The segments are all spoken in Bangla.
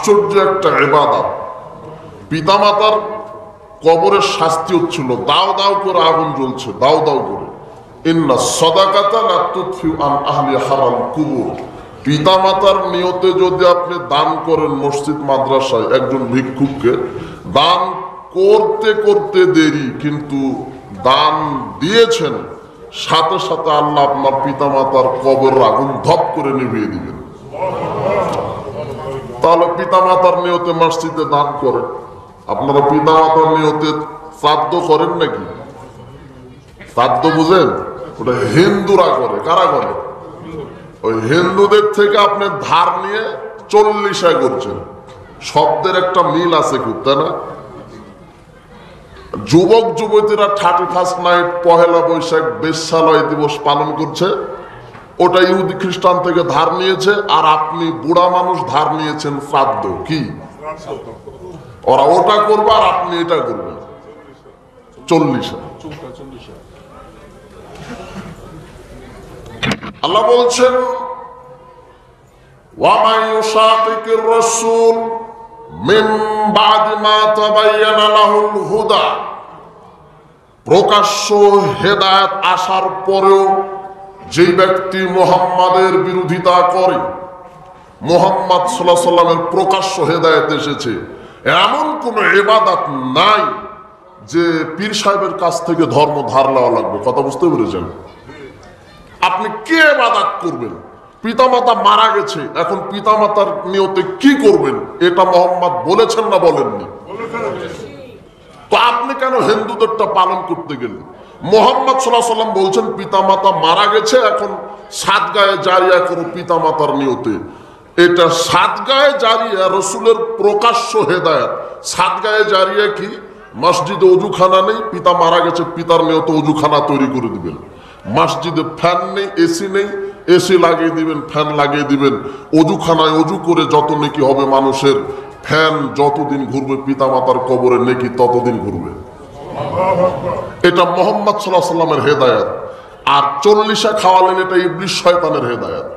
আশ্চর্য একটা ইবাদত। পিতামাতার কবরের শাস্তি হচ্ছিল দাও দাও করে আগুন জ্বলছে, দাও দাও করে। ইন্না সাদাকাতা লা তুতফিউ আন আহলি হারাল কুবুর। পিতামাতার নিয়তে যদি আপনি দান করেন মসজিদ মাদ্রাসায় একজন ভিক্ষুককে, দান করতে করতে দেরি, কিন্তু দান দিয়েছেন, সাথে সাথে আল্লাহ আপনার পিতামাতার কবরের আগুন ধপ করে নিভিয়ে দিবেন। তাহলে পিতামাতার নিয়তে মসজিদে দান করেন। আপনারা পিতামাতার নিয়তে শ্রাদ্ধ করেন নাকি? শ্রাদ্ধ বুঝেন? ওটা হিন্দুরা করে। কারা করে? ওই হিন্দুদের থেকে আপনি ধার নিয়ে 40 করছেন। শব্দের একটা মিল আছে খুব, তাই না? যুবক যুবতীরা 31st নাইট, পহেলা বৈশাখ, বেশ্যালয় দিবস পালন করছে, ওটা ইহুদি খ্রিস্টান থেকে ধার নিয়েছে। আর আপনি বুড়া মানুষ ধার নিয়েছেন শ্রাদ্ধ। কি ওরা ওটা করবে আর আপনি এটা করবেন 40। আল্লাহ বলছেন ওয়া মান ইউশাকিকির রাসূল মিন বাদি মা তাবায়্যানা লাহুল হুদা। প্রকাশ্য হেদায়েত আসার পরেও যে ব্যক্তি মুহাম্মাদের বিরোধিতা করে, মুহাম্মদ সাল্লাল্লাহু আলাইহি ওয়াসাল্লামের প্রকাশ্য হেদায়েত এসেছে, এমন কোন ইবাদত নাই যে পীর সাহেবের কাছ থেকে ধর্ম ধার নেওয়া লাগবে। কথা বুঝতে পেরেছেন? আপনি কি ইবাদত করবেন? পিতামাতা মারা গেছে, এখন পিতামাতার নিয়তে কি করবেন? এটা মুহাম্মদ বলেছেন না বলেননি? তো আপনি কেন হিন্দুদেরটা পালন করতে গেলেন? মুহাম্মদ সাল্লাল্লাহু আলাইহি ওয়াসাল্লাম বলছেন পিতামাতা মারা গেছে, এখন সাদগায়ে জারিয়া করো পিতামাতার নিয়তে। এটা সাদগায়ে জারিয়া রাসূলের প্রকাশ্য হেদায়েত। সাদগায়ে জারিয়া কি? মসজিদে ওযুখানা নেই, পিতা মারা গেছে, পিতার নিয়তে ওযুখানা তৈরি করে দিবেন। মসজিদে ফ্যান নেই, এসি নেই, এসি লাগিয়ে দিবেন, ফ্যান লাগিয়ে দিবেন। ওযুখানায় ওযু করে যত নেকি হবে মানুষের, ফ্যান যতদিন ঘুরবে পিতামাতার কবরে নেকি ততদিন ঘুরবে। এটা মুহাম্মদ সাল্লাল্লাহু আলাইহি ওয়াসাল্লামের হেদায়েত। আর 40 খাওয়ালেন, এটা ইবলিস শয়তানের হেদায়েত।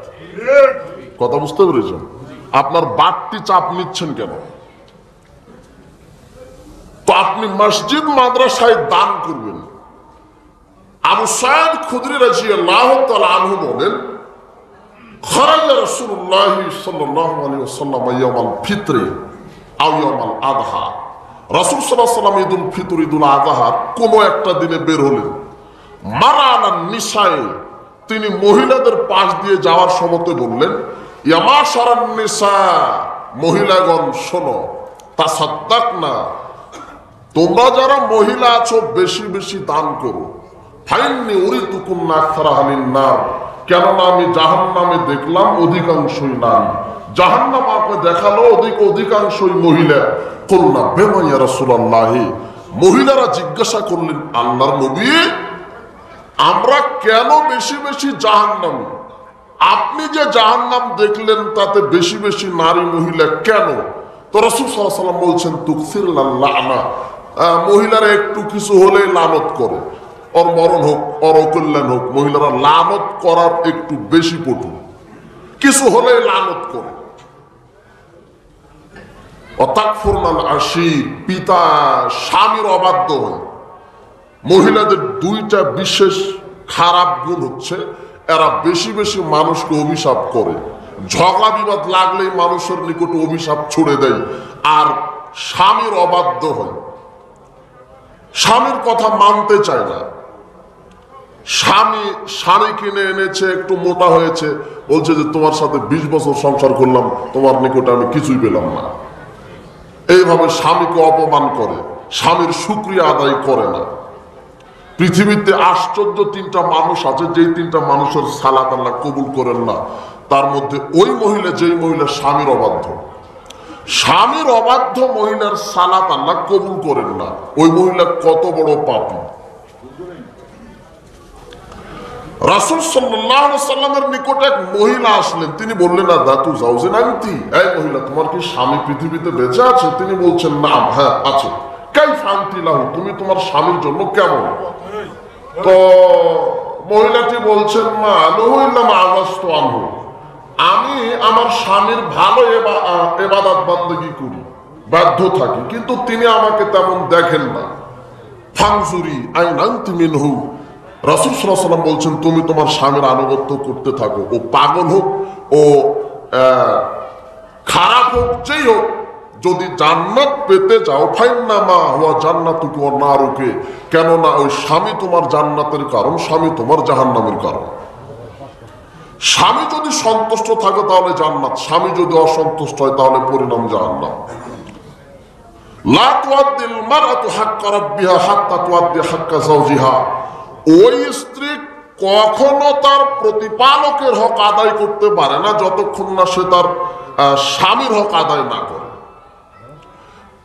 কথা বুঝতে পেরেছেন? আপনার বাড়তি চাপ নিচ্ছেন কেন? তো আপনি মসজিদ মাদ্রাসায় দান করবেন। আবু সাঈদ খুদরি রাদিয়াল্লাহু তাআলা আনহু বলেন, খারাজা রাসূলুল্লাহ সাল্লাল্লাহু আলাইহি ওয়াসাল্লাম ইয়াউমাল ফিতরি আও ইয়াউমাল আযহা। রাসূল সাল্লাল্লাহু আলাইহি ওয়াসাল্লাম ঈদুল ফিতর, ঈদুল আযহার কোনো একটা দিনে বের হলেন। মারা আলান নিসায়ে, তিনি মহিলাদের পাশ দিয়ে যাওয়ার সময় বললেন, ইয়া মাশারান নিসা, মহিলাগণ শোনো, তাসাদ্দাকনা, তোমরা যারা মহিলা আছো বেশি বেশি দান করো। ফাইন্নি উরিতুকুন্না আকসারা আহলিন নার, কেননা আমি জাহান্নামে দেখলাম অধিকাংশই নারী। জাহান্নাম আমাকে দেখালো অধিকাংশই মহিলা। কুলনা বিমা ইয়া রাসূলুল্লাহ, মহিলারা জিজ্ঞাসা করলেন, আল্লাহর নবী, আমরা কেন বেশি বেশি জাহান্নামী? আপনি যে জাহান্নাম দেখলেন তাতে বেশি বেশি নারী মহিলা কেন? তো রাসূল সাল্লাল্লাহু আলাইহি ওয়াসাল্লাম বলছেন, তুকসিরুল লানা, মহিলারা একটু কিছু হলেই লানত করে, ওর মরণ হোক, ওর অকল্যাণ হোক, মহিলারা লানত করার একটু বেশি পটু, কিছু হলেই লানত করে। অতাকফুরনাল আশির, পিতা স্বামীর অবাধ্য হয়। মহিলাদের দুইটা বিশেষ খারাপ গুণ হচ্ছে, এরা বেশি বেশি মানুষকে অভিশাপ করে। ঝগড়া বিবাদ লাগলেই মানুষের নিকটে অভিশাপ ছুড়ে দেয়। আর স্বামীর অবাধ্য হয়, স্বামীর কথা মানতে চায় না। স্বামী শাড়ি কিনে এনেছে, একটু মোটা হয়েছে, বলছে যে তোমার সাথে 20 বছর সংসার করলাম, তোমার নিকটে আমি কিছুই পেলাম না। এইভাবে স্বামীকে অপমান করে, স্বামীর শুকরিয়া আদায় করে না। পৃথিবীতে আশ্চর্য 3টা মানুষ আছে, যেই 3টা মানুষের সালাত আল্লাহ কবুল করেন না। তার মধ্যে ওই মহিলা, যেই মহিলা স্বামীর অবাধ্য, স্বামীর অবাধ্য মহিলার সালাত আল্লাহ কবুল করেন না। ওই মহিলা কত বড় পাপী। রাসূল সাল্লাল্লাহু আলাইহি ওয়াসাল্লামের নিকটে এক মহিলা আসলেন, তিনি বললেন, দাতু জাওজিন আনতি, এই মহিলা তোমার কি স্বামী পৃথিবীতে বেঁচে আছে? তিনি বলছেন, না, হ্যাঁ আছে। কাইফা আনতি লাহু, তুমি তোমার স্বামীর জন্য কেমন? তো মহিলাটি বলছেন, মা আলহু ইল্লা মা আগাস্তু আনহু, আমি আমার স্বামীর ভালো এবাদত বান্দেগী করি, বাধ্য থাকি, কিন্তু তিনি আমাকে তেমন দেখেন না। ফাংজুরি আইনান্তি মিনহু, রাসূল সাল্লাল্লাহু আলাইহি ওয়াসাল্লাম বলছেন তুমি তোমার স্বামীর আনুগত্য করতে থাকো। ও পাগল হোক, ও খারাপ হোক, যেই হোক, যদি জান্নাত পেতে যাও ফাইন্নামা হুয়া জান্নাতুকা ওয়া নারুকা, কেননা ওই স্বামী তোমার জান্নাতের কারণ, স্বামী তোমার জাহান্নামের কারণ। স্বামী যদি সন্তুষ্ট থাকে তাহলে জান্নাত, স্বামী যদি অসন্তুষ্ট হয় তাহলে পরিণাম জাহান্নাম। লা তুআদ্দিল মারআতু হাক্কা রাব্বিহা হাত্তা তুআদ্দি হাক্কা যাওজিহা, ওই স্ত্রী কখনো তার প্রতিপালকের হক আদায় করতে পারে না যতক্ষণ না সে তার স্বামীর হক আদায় না করে।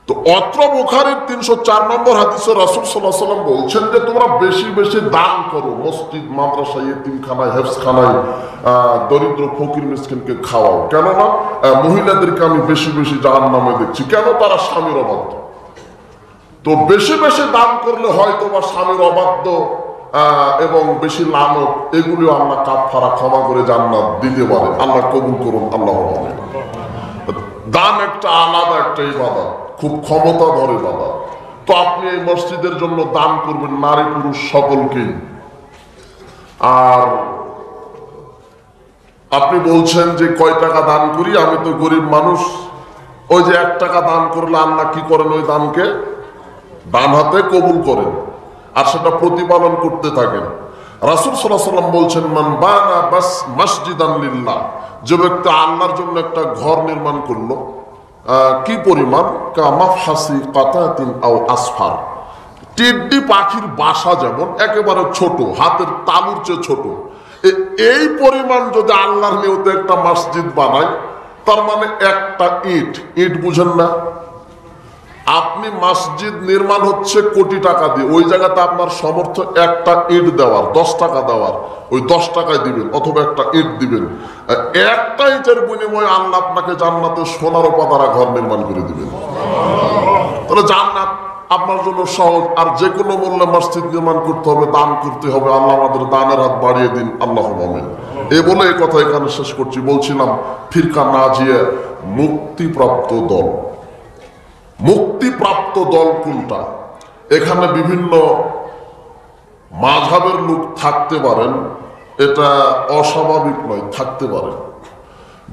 তো অত্র বুখারীর ৩০৪ নম্বর হাদিসে রাসূল সাল্লাল্লাহু আলাইহি ওয়াসাল্লাম বলছেন যে তোমরা বেশি বেশি দান করো, মসজিদ, মাদ্রাসা, ইতিমখানায়, হেফজখানায় দরিদ্র ফকির মিসকিনকে খাওয়াও। কেননা মহিলাদেরকে আমি বেশি বেশি জাহান্নামে দেখছি, কেন? তারা স্বামীর অবাধ্য। তো বেশি বেশি দান করলে হয়তো বা স্বামীর অবাধ্য এবং বেশি লানত, এগুলিও আল্লাহ কাফারা ক্ষমা করে জান্নাত দিতে পারে। আল্লাহ কবুল করুন, আল্লাহুম্মা আমিন। দান একটা আলাদা একটা ইবাদত, খুব ক্ষমতাধর ইবাদত। তো আপনি এই মসজিদের জন্য দান করবেন নারী পুরুষ সকলকেই। আর আপনি বলছেন যে কয় টাকা দান করি, আমি তো গরিব মানুষ। ওই যে 1 টাকা দান করলে আল্লাহ কি করেন? ওই দানকে ডান হাতে কবুল করেন আর সেটা প্রতিপালন করতে থাকেন। রাসূল সাল্লাল্লাহু আলাইহি ওয়াসাল্লাম বলছেন মান বানা বাস মসজিদান লিল্লাহ, যে ব্যক্তি আল্লাহর জন্য একটা ঘর নির্মাণ করলো, কি পরিমাণ? কামাফহাসি কাতাতিন আও আসফার, টিড্ডি পাখির বাসা যেমন একেবারে ছোট, হাতের তালুর চেয়ে ছোট, এই পরিমাণ যদি আল্লাহর নিয়তে একটা মসজিদ বানায়, তার মানে একটা ইট বুঝেন না? আপনি মসজিদ নির্মাণ হচ্ছে কোটি টাকা দিয়ে, ওই জায়গাতে আপনার সামর্থ্য একটা ইট দেওয়ার, 10 টাকা দেওয়ার, ওই 10 টাকায় দিবেন অথবা একটা ইট দিবেন। একটা ইটের বিনিময়ে আল্লাহ আপনাকে জান্নাতে সোনার পাতারা ঘর নির্মাণ করে দিবেন। তাহলে জান্নাত আপনার জন্য সহজ। আর যে কোনো মূল্যে মসজিদ নির্মাণ করতে হবে, দান করতে হবে। আল্লাহ আমাদের দানের হাত বাড়িয়ে দিন, আল্লাহুম্মা আমিন। এই বলে এই কথা এখানে শেষ করছি। বলছিলাম ফিরকা নাজিয়া, মুক্তিপ্রাপ্ত দল। মুক্তিপ্রাপ্ত দল কোনটা? এখানে বিভিন্ন মাযহাবের লোক থাকতে পারেন, এটা অস্বাভাবিক নয়, থাকতে পারেন।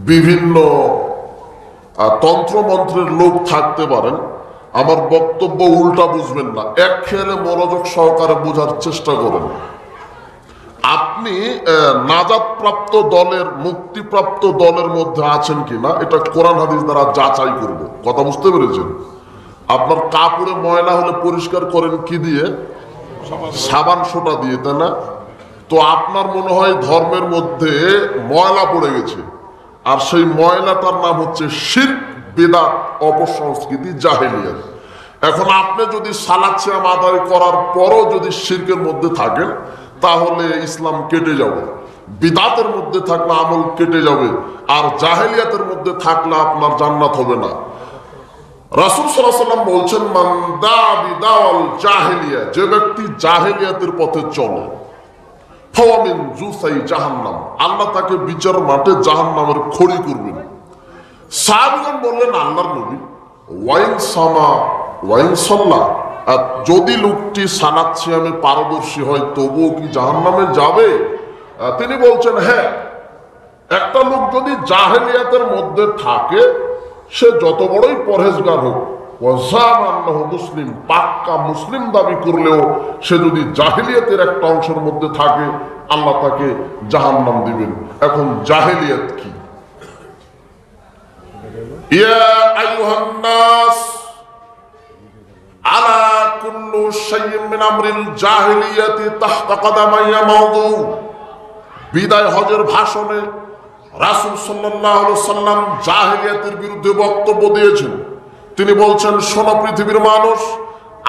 বিভিন্ন তন্ত্রমন্ত্রের লোক থাকতে পারেন। আমার বক্তব্য উল্টা বুঝবেন না, এক খেয়ালে মনোযোগ সহকারে বোঝার চেষ্টা করেন। আপনি নাজাতপ্রাপ্ত দলের, মুক্তিপ্রাপ্ত দলের মধ্যে আছেন কিনা এটা কোরআন হাদিস দ্বারা যাচাই করব। কথা বুঝতে পেরেছেন? আপনার কাপড়ে ময়লা হলে পরিষ্কার করেন কি দিয়ে? সাবান সোটা দিয়ে, তাই না? তো আপনার মনে হয় ধর্মের মধ্যে ময়লা পড়ে গেছে, আর সেই ময়লাটার নাম হচ্ছে শিরক, বিদআত, অপসংস্কৃতি, জাহেলিয়াত। এখন আপনি যদি সালাত সিয়াম আদায় করার পরও যদি শিরকের মধ্যে থাকেন তাহলে ইসলাম কেটে যাবে। বিদআতের মধ্যে থাকলে আমল কেটে যাবে, আর জাহেলিয়াতের মধ্যে থাকলে আপনার জান্নাত হবে না। রাসূল সাল্লাল্লাহু আলাইহি ওয়াসাল্লাম বলছেন মান দা বিদাওয়াল জাহেলিয়া, যে ব্যক্তি জাহেলিয়াতের পথে চলে, ফাওয়া মিন জুসাই জাহান্নাম, আল্লাহ তাকে বিচার মাঠে জাহান্নামের খড়ি করবেন। সাহাবীগণ বললেন আল্লাহর নবী, ওয়াইন সামা ওয়াইন সাল্লাহ, আর যদি লোকটি সালাত সিয়ামে পারদর্শী হয় তবুও কি জাহান্নামে যাবে? তিনি বলছেন হ্যাঁ, একটা লোক যদি জাহেলিয়াতের মধ্যে থাকে, সে যত বড়ই পরহেজগার হোক, মুসলিম, পাক্কা মুসলিম দাবি করলেও সে যদি জাহেলিয়াতের একটা অংশের মধ্যে থাকে আল্লাহ তাকে জাহান্নাম দিবেন। এখন জাহেলিয়াত কি? ইয়া আইয়ুহান নাস আলা কুল্লু শাইইন মিন আমরিল জাহেলিয়াতি তাহতা কদামাইয়া মাউদু। বিদায় হজের ভাষণে রাসূল সাল্লাল্লাহু আলাইহি ওয়াসাল্লাম জাহেলিয়াতের বিরুদ্ধে বক্তব্য দিয়েছেন। তিনি বলছেন, শোনো পৃথিবীর মানুষ,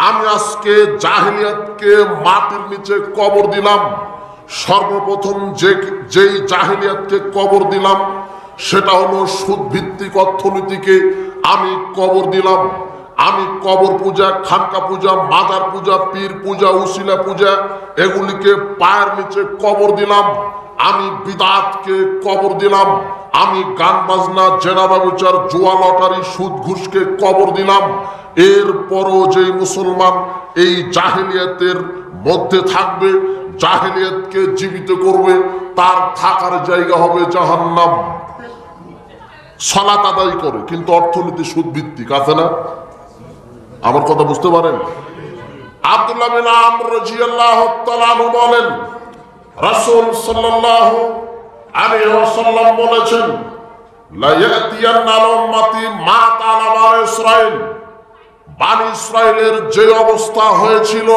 আমি আজকে জাহেলিয়াতকে মাটির নিচে কবর দিলাম। সর্বপ্রথম যেই জাহেলিয়াতকে কবর দিলাম সেটা হলো সুদ ভিত্তিক অর্থনীতিকে আমি কবর দিলাম। আমি কবর পূজা, খানকা পূজা, মাজার পূজা, পীর পূজা, উসিলা পূজা, এগুলিকে পায়ের নিচে কবর দিলাম। আমি বিদাতকে কবর দিলাম, আমি গান বাজনা, জেনা ব্যভিচার, জুয়া লটারি, সুদ ঘুষকে কবর দিলাম। এরপরও যেই মুসলমান এই জাহেলিয়াতের মধ্যে থাকবে, জাহেলিয়াতকে জীবিত করবে, তার থাকার জায়গা হবে জাহান্নাম। সালাত আদায় করে কিন্তু অর্থনীতি সুদ ভিত্তিক, আছে না? আমার কথা বুঝতে পারেন? আব্দুল্লাহ বিন আমর রাদিয়াল্লাহু তাআলা আনহু বলেন, রাসূল সাল্লাল্লাহু আলাইহি ওয়াসাল্লাম বলেছেন, লা ইয়াতিয়ান্না উম্মতি মা তাআলা বানি ইসরাঈল, বানি ইসরাঈলের যে অবস্থা হয়েছিল,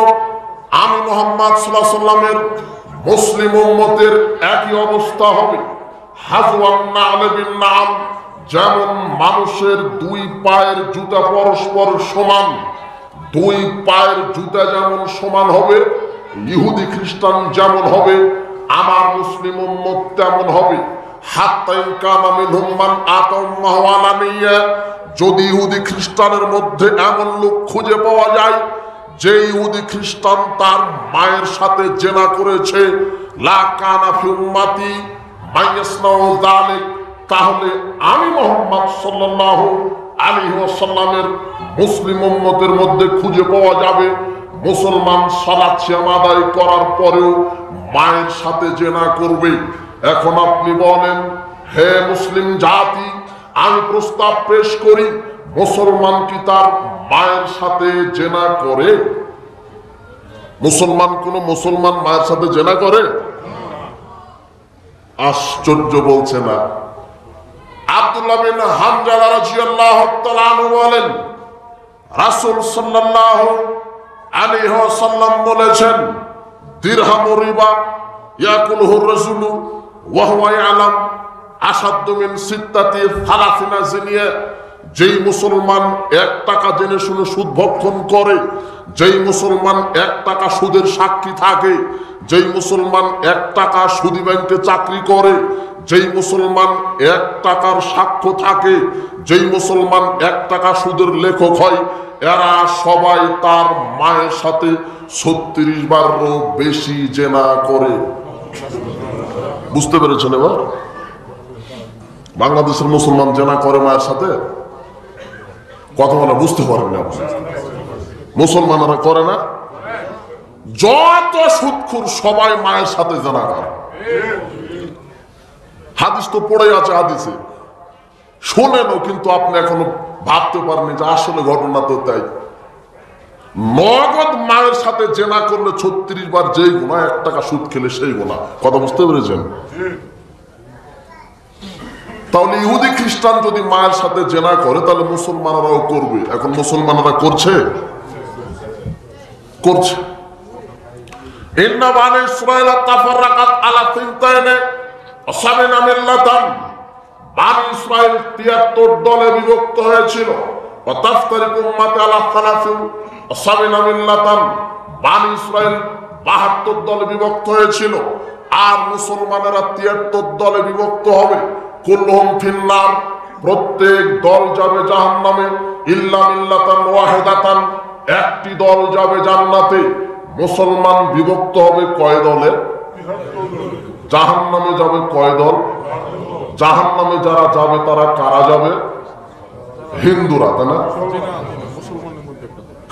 আমি মুহাম্মদ সাল্লাল্লাহু আলাইহি ওয়াসাল্লামের মুসলিম উম্মতের একই অবস্থা হবে। হাজওয়ান না'ল বিন না'ল, যেমন মানুষের দুই পায়ের জুতা পরস্পর সমান, দুই পায়ের জুতা যেমন সমান হবে, ইহুদি খ্রিস্টান যেমন হবে, আমার মুসলিম উম্মত তেমন হবে। হাত্তা ইন কানা মিনহুম মান আতাল্লাহু আলানিয়া, যদি ইহুদি খ্রিস্টানের মধ্যে এমন লোক খুঁজে পাওয়া যায় যে ইহুদি খ্রিস্টান তার মায়ের সাথে জেনা করেছে, লা কানা ফি উম্মতি মাইয়াসনাউ যালিক, তাহলে আমি মুহাম্মদ সাল্লাল্লাহু আলাইহি ওয়াসাল্লামের মুসলিম উম্মতের মধ্যে খুঁজে পাওয়া যাবে মুসলমান সালাত সিয়াম আদায় করার পরেও মায়ের সাথে জেনা করবে। এখন আপনি বলেন, হে মুসলিম জাতি, আমি প্রস্তাব পেশ করি, মুসলমান কি তার মায়ের সাথে জেনা করে? মুসলমান কোন মুসলমান মায়ের সাথে জেনা করে? আশ্চর্য, বলছে না। আব্দুল্লাহ বিন হানজালা রাদিয়াল্লাহু তাআলা আনহু বলেন, রাসূল সাল্লাল্লাহু আলাইহি ওয়াসাল্লাম বলেছেন, দিরহামু রিবা ইয়াকুলহু রাজুলু ওয়া হুয়া ইয়ালাম আশাদ্দু মিন সিত্তাতি সালাসিনা জিনিয়া, যেই মুসলমান 1 টাকা জেনে শুনে সুদ ভক্ষণ করে, যেই মুসলমান 1 টাকা সুদের সাক্ষী থাকে, যেই মুসলমান 1 টাকা সুদি ব্যাংকে চাকরি করে, যেই মুসলমান 1 টাকার সাক্ষ্য থাকে, যেই মুসলমান 1 টাকা সুদের লেখক হয়, এরা সবাই তার মায়ের সাথে 36 বারও বেশি জেনা করে। বুঝতে পেরেছেন? এবার বাংলাদেশের মুসলমান জেনা করে মায়ের সাথে? কথা বলা বুঝতে পারেন না? মুসলমানরা করে না? যত সুদখোর সবাই মায়ের সাথে জেনা করে। হাদিস তো পড়ে আছে, হাদিসে শোনেনও, কিন্তু আপনি এখনো ভাবতে পারেননি যে আসলে ঘটনা তো তাই। নগদ মায়ের সাথে জেনা করলে 36 বার যেই গুনাহ, 1 টাকা সুদ খেলে সেই গুনাহ। কথা বুঝতে পেরেছেন? তাহলে ইহুদি খ্রিস্টান যদি মায়ের সাথে জেনা করে, তাহলে মুসলমানরাও করবে। এখন মুসলমানরা করছে? করছে। ইন্না বানি ইসরাঈল তাফাররাকাত আলা তিনতাইনে ওয়া সাবিনা মিল্লাতান, বানি ইসরাঈল 73 দলে বিভক্ত হয়েছিল। ওয়া তাফতারিকু উম্মতি আলা সালাসিন ওয়া সাবিনা মিল্লাতান, বানি ইসরাঈল 72 দলে বিভক্ত হয়েছিল। আর মুসলমানেরা 73 দলে বিভক্ত হবে। কুল্লুহুম ফিন্নার, প্রত্যেক দল যাবে জাহান্নামে, ইল্লা মিল্লাতান ওয়াহিদাতান, একটি দল যাবে জান্নাতে। মুসলমান বিভক্ত হবে কয় দলে? জাহান্নামে যাবে কয় দল? জাহান্নামে যারা যাবে তারা কারা যাবে? হিন্দুরা, তাই না?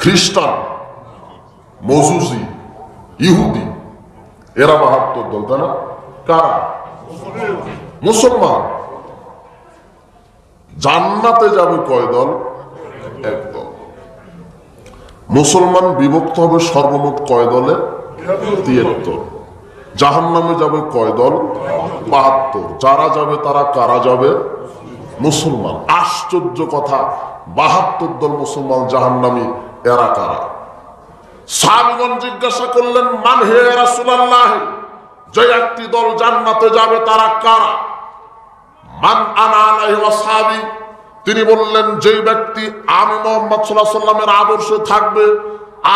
খ্রিস্টান, মজুসি, ইহুদি, এরা 72 দল, তাই না? কারা? মুসলমান। জান্নাতে যাবে কয় দল? এক দল। মুসলমান বিভক্ত হবে সর্বমোট কয় দলে? 73। জাহান্নামে যাবে কয় দল? 72। যারা যাবে তারা কারা যাবে? মুসলমান। আশ্চর্য কথা, 72 দল মুসলমান জাহান্নামী, এরা কারা? সাহাবীগণ জিজ্ঞাসা করলেন, মান হে রাসূলুল্লাহ, যে একটি দল জান্নাতে যাবে তারা কারা? মান আনা আলাইহি ওয়াসহাবি, তিনি বললেন, যে ব্যক্তি আমি মুহাম্মদ সাল্লাল্লাহু আলাইহি ওয়াসাল্লামের আদর্শে থাকবে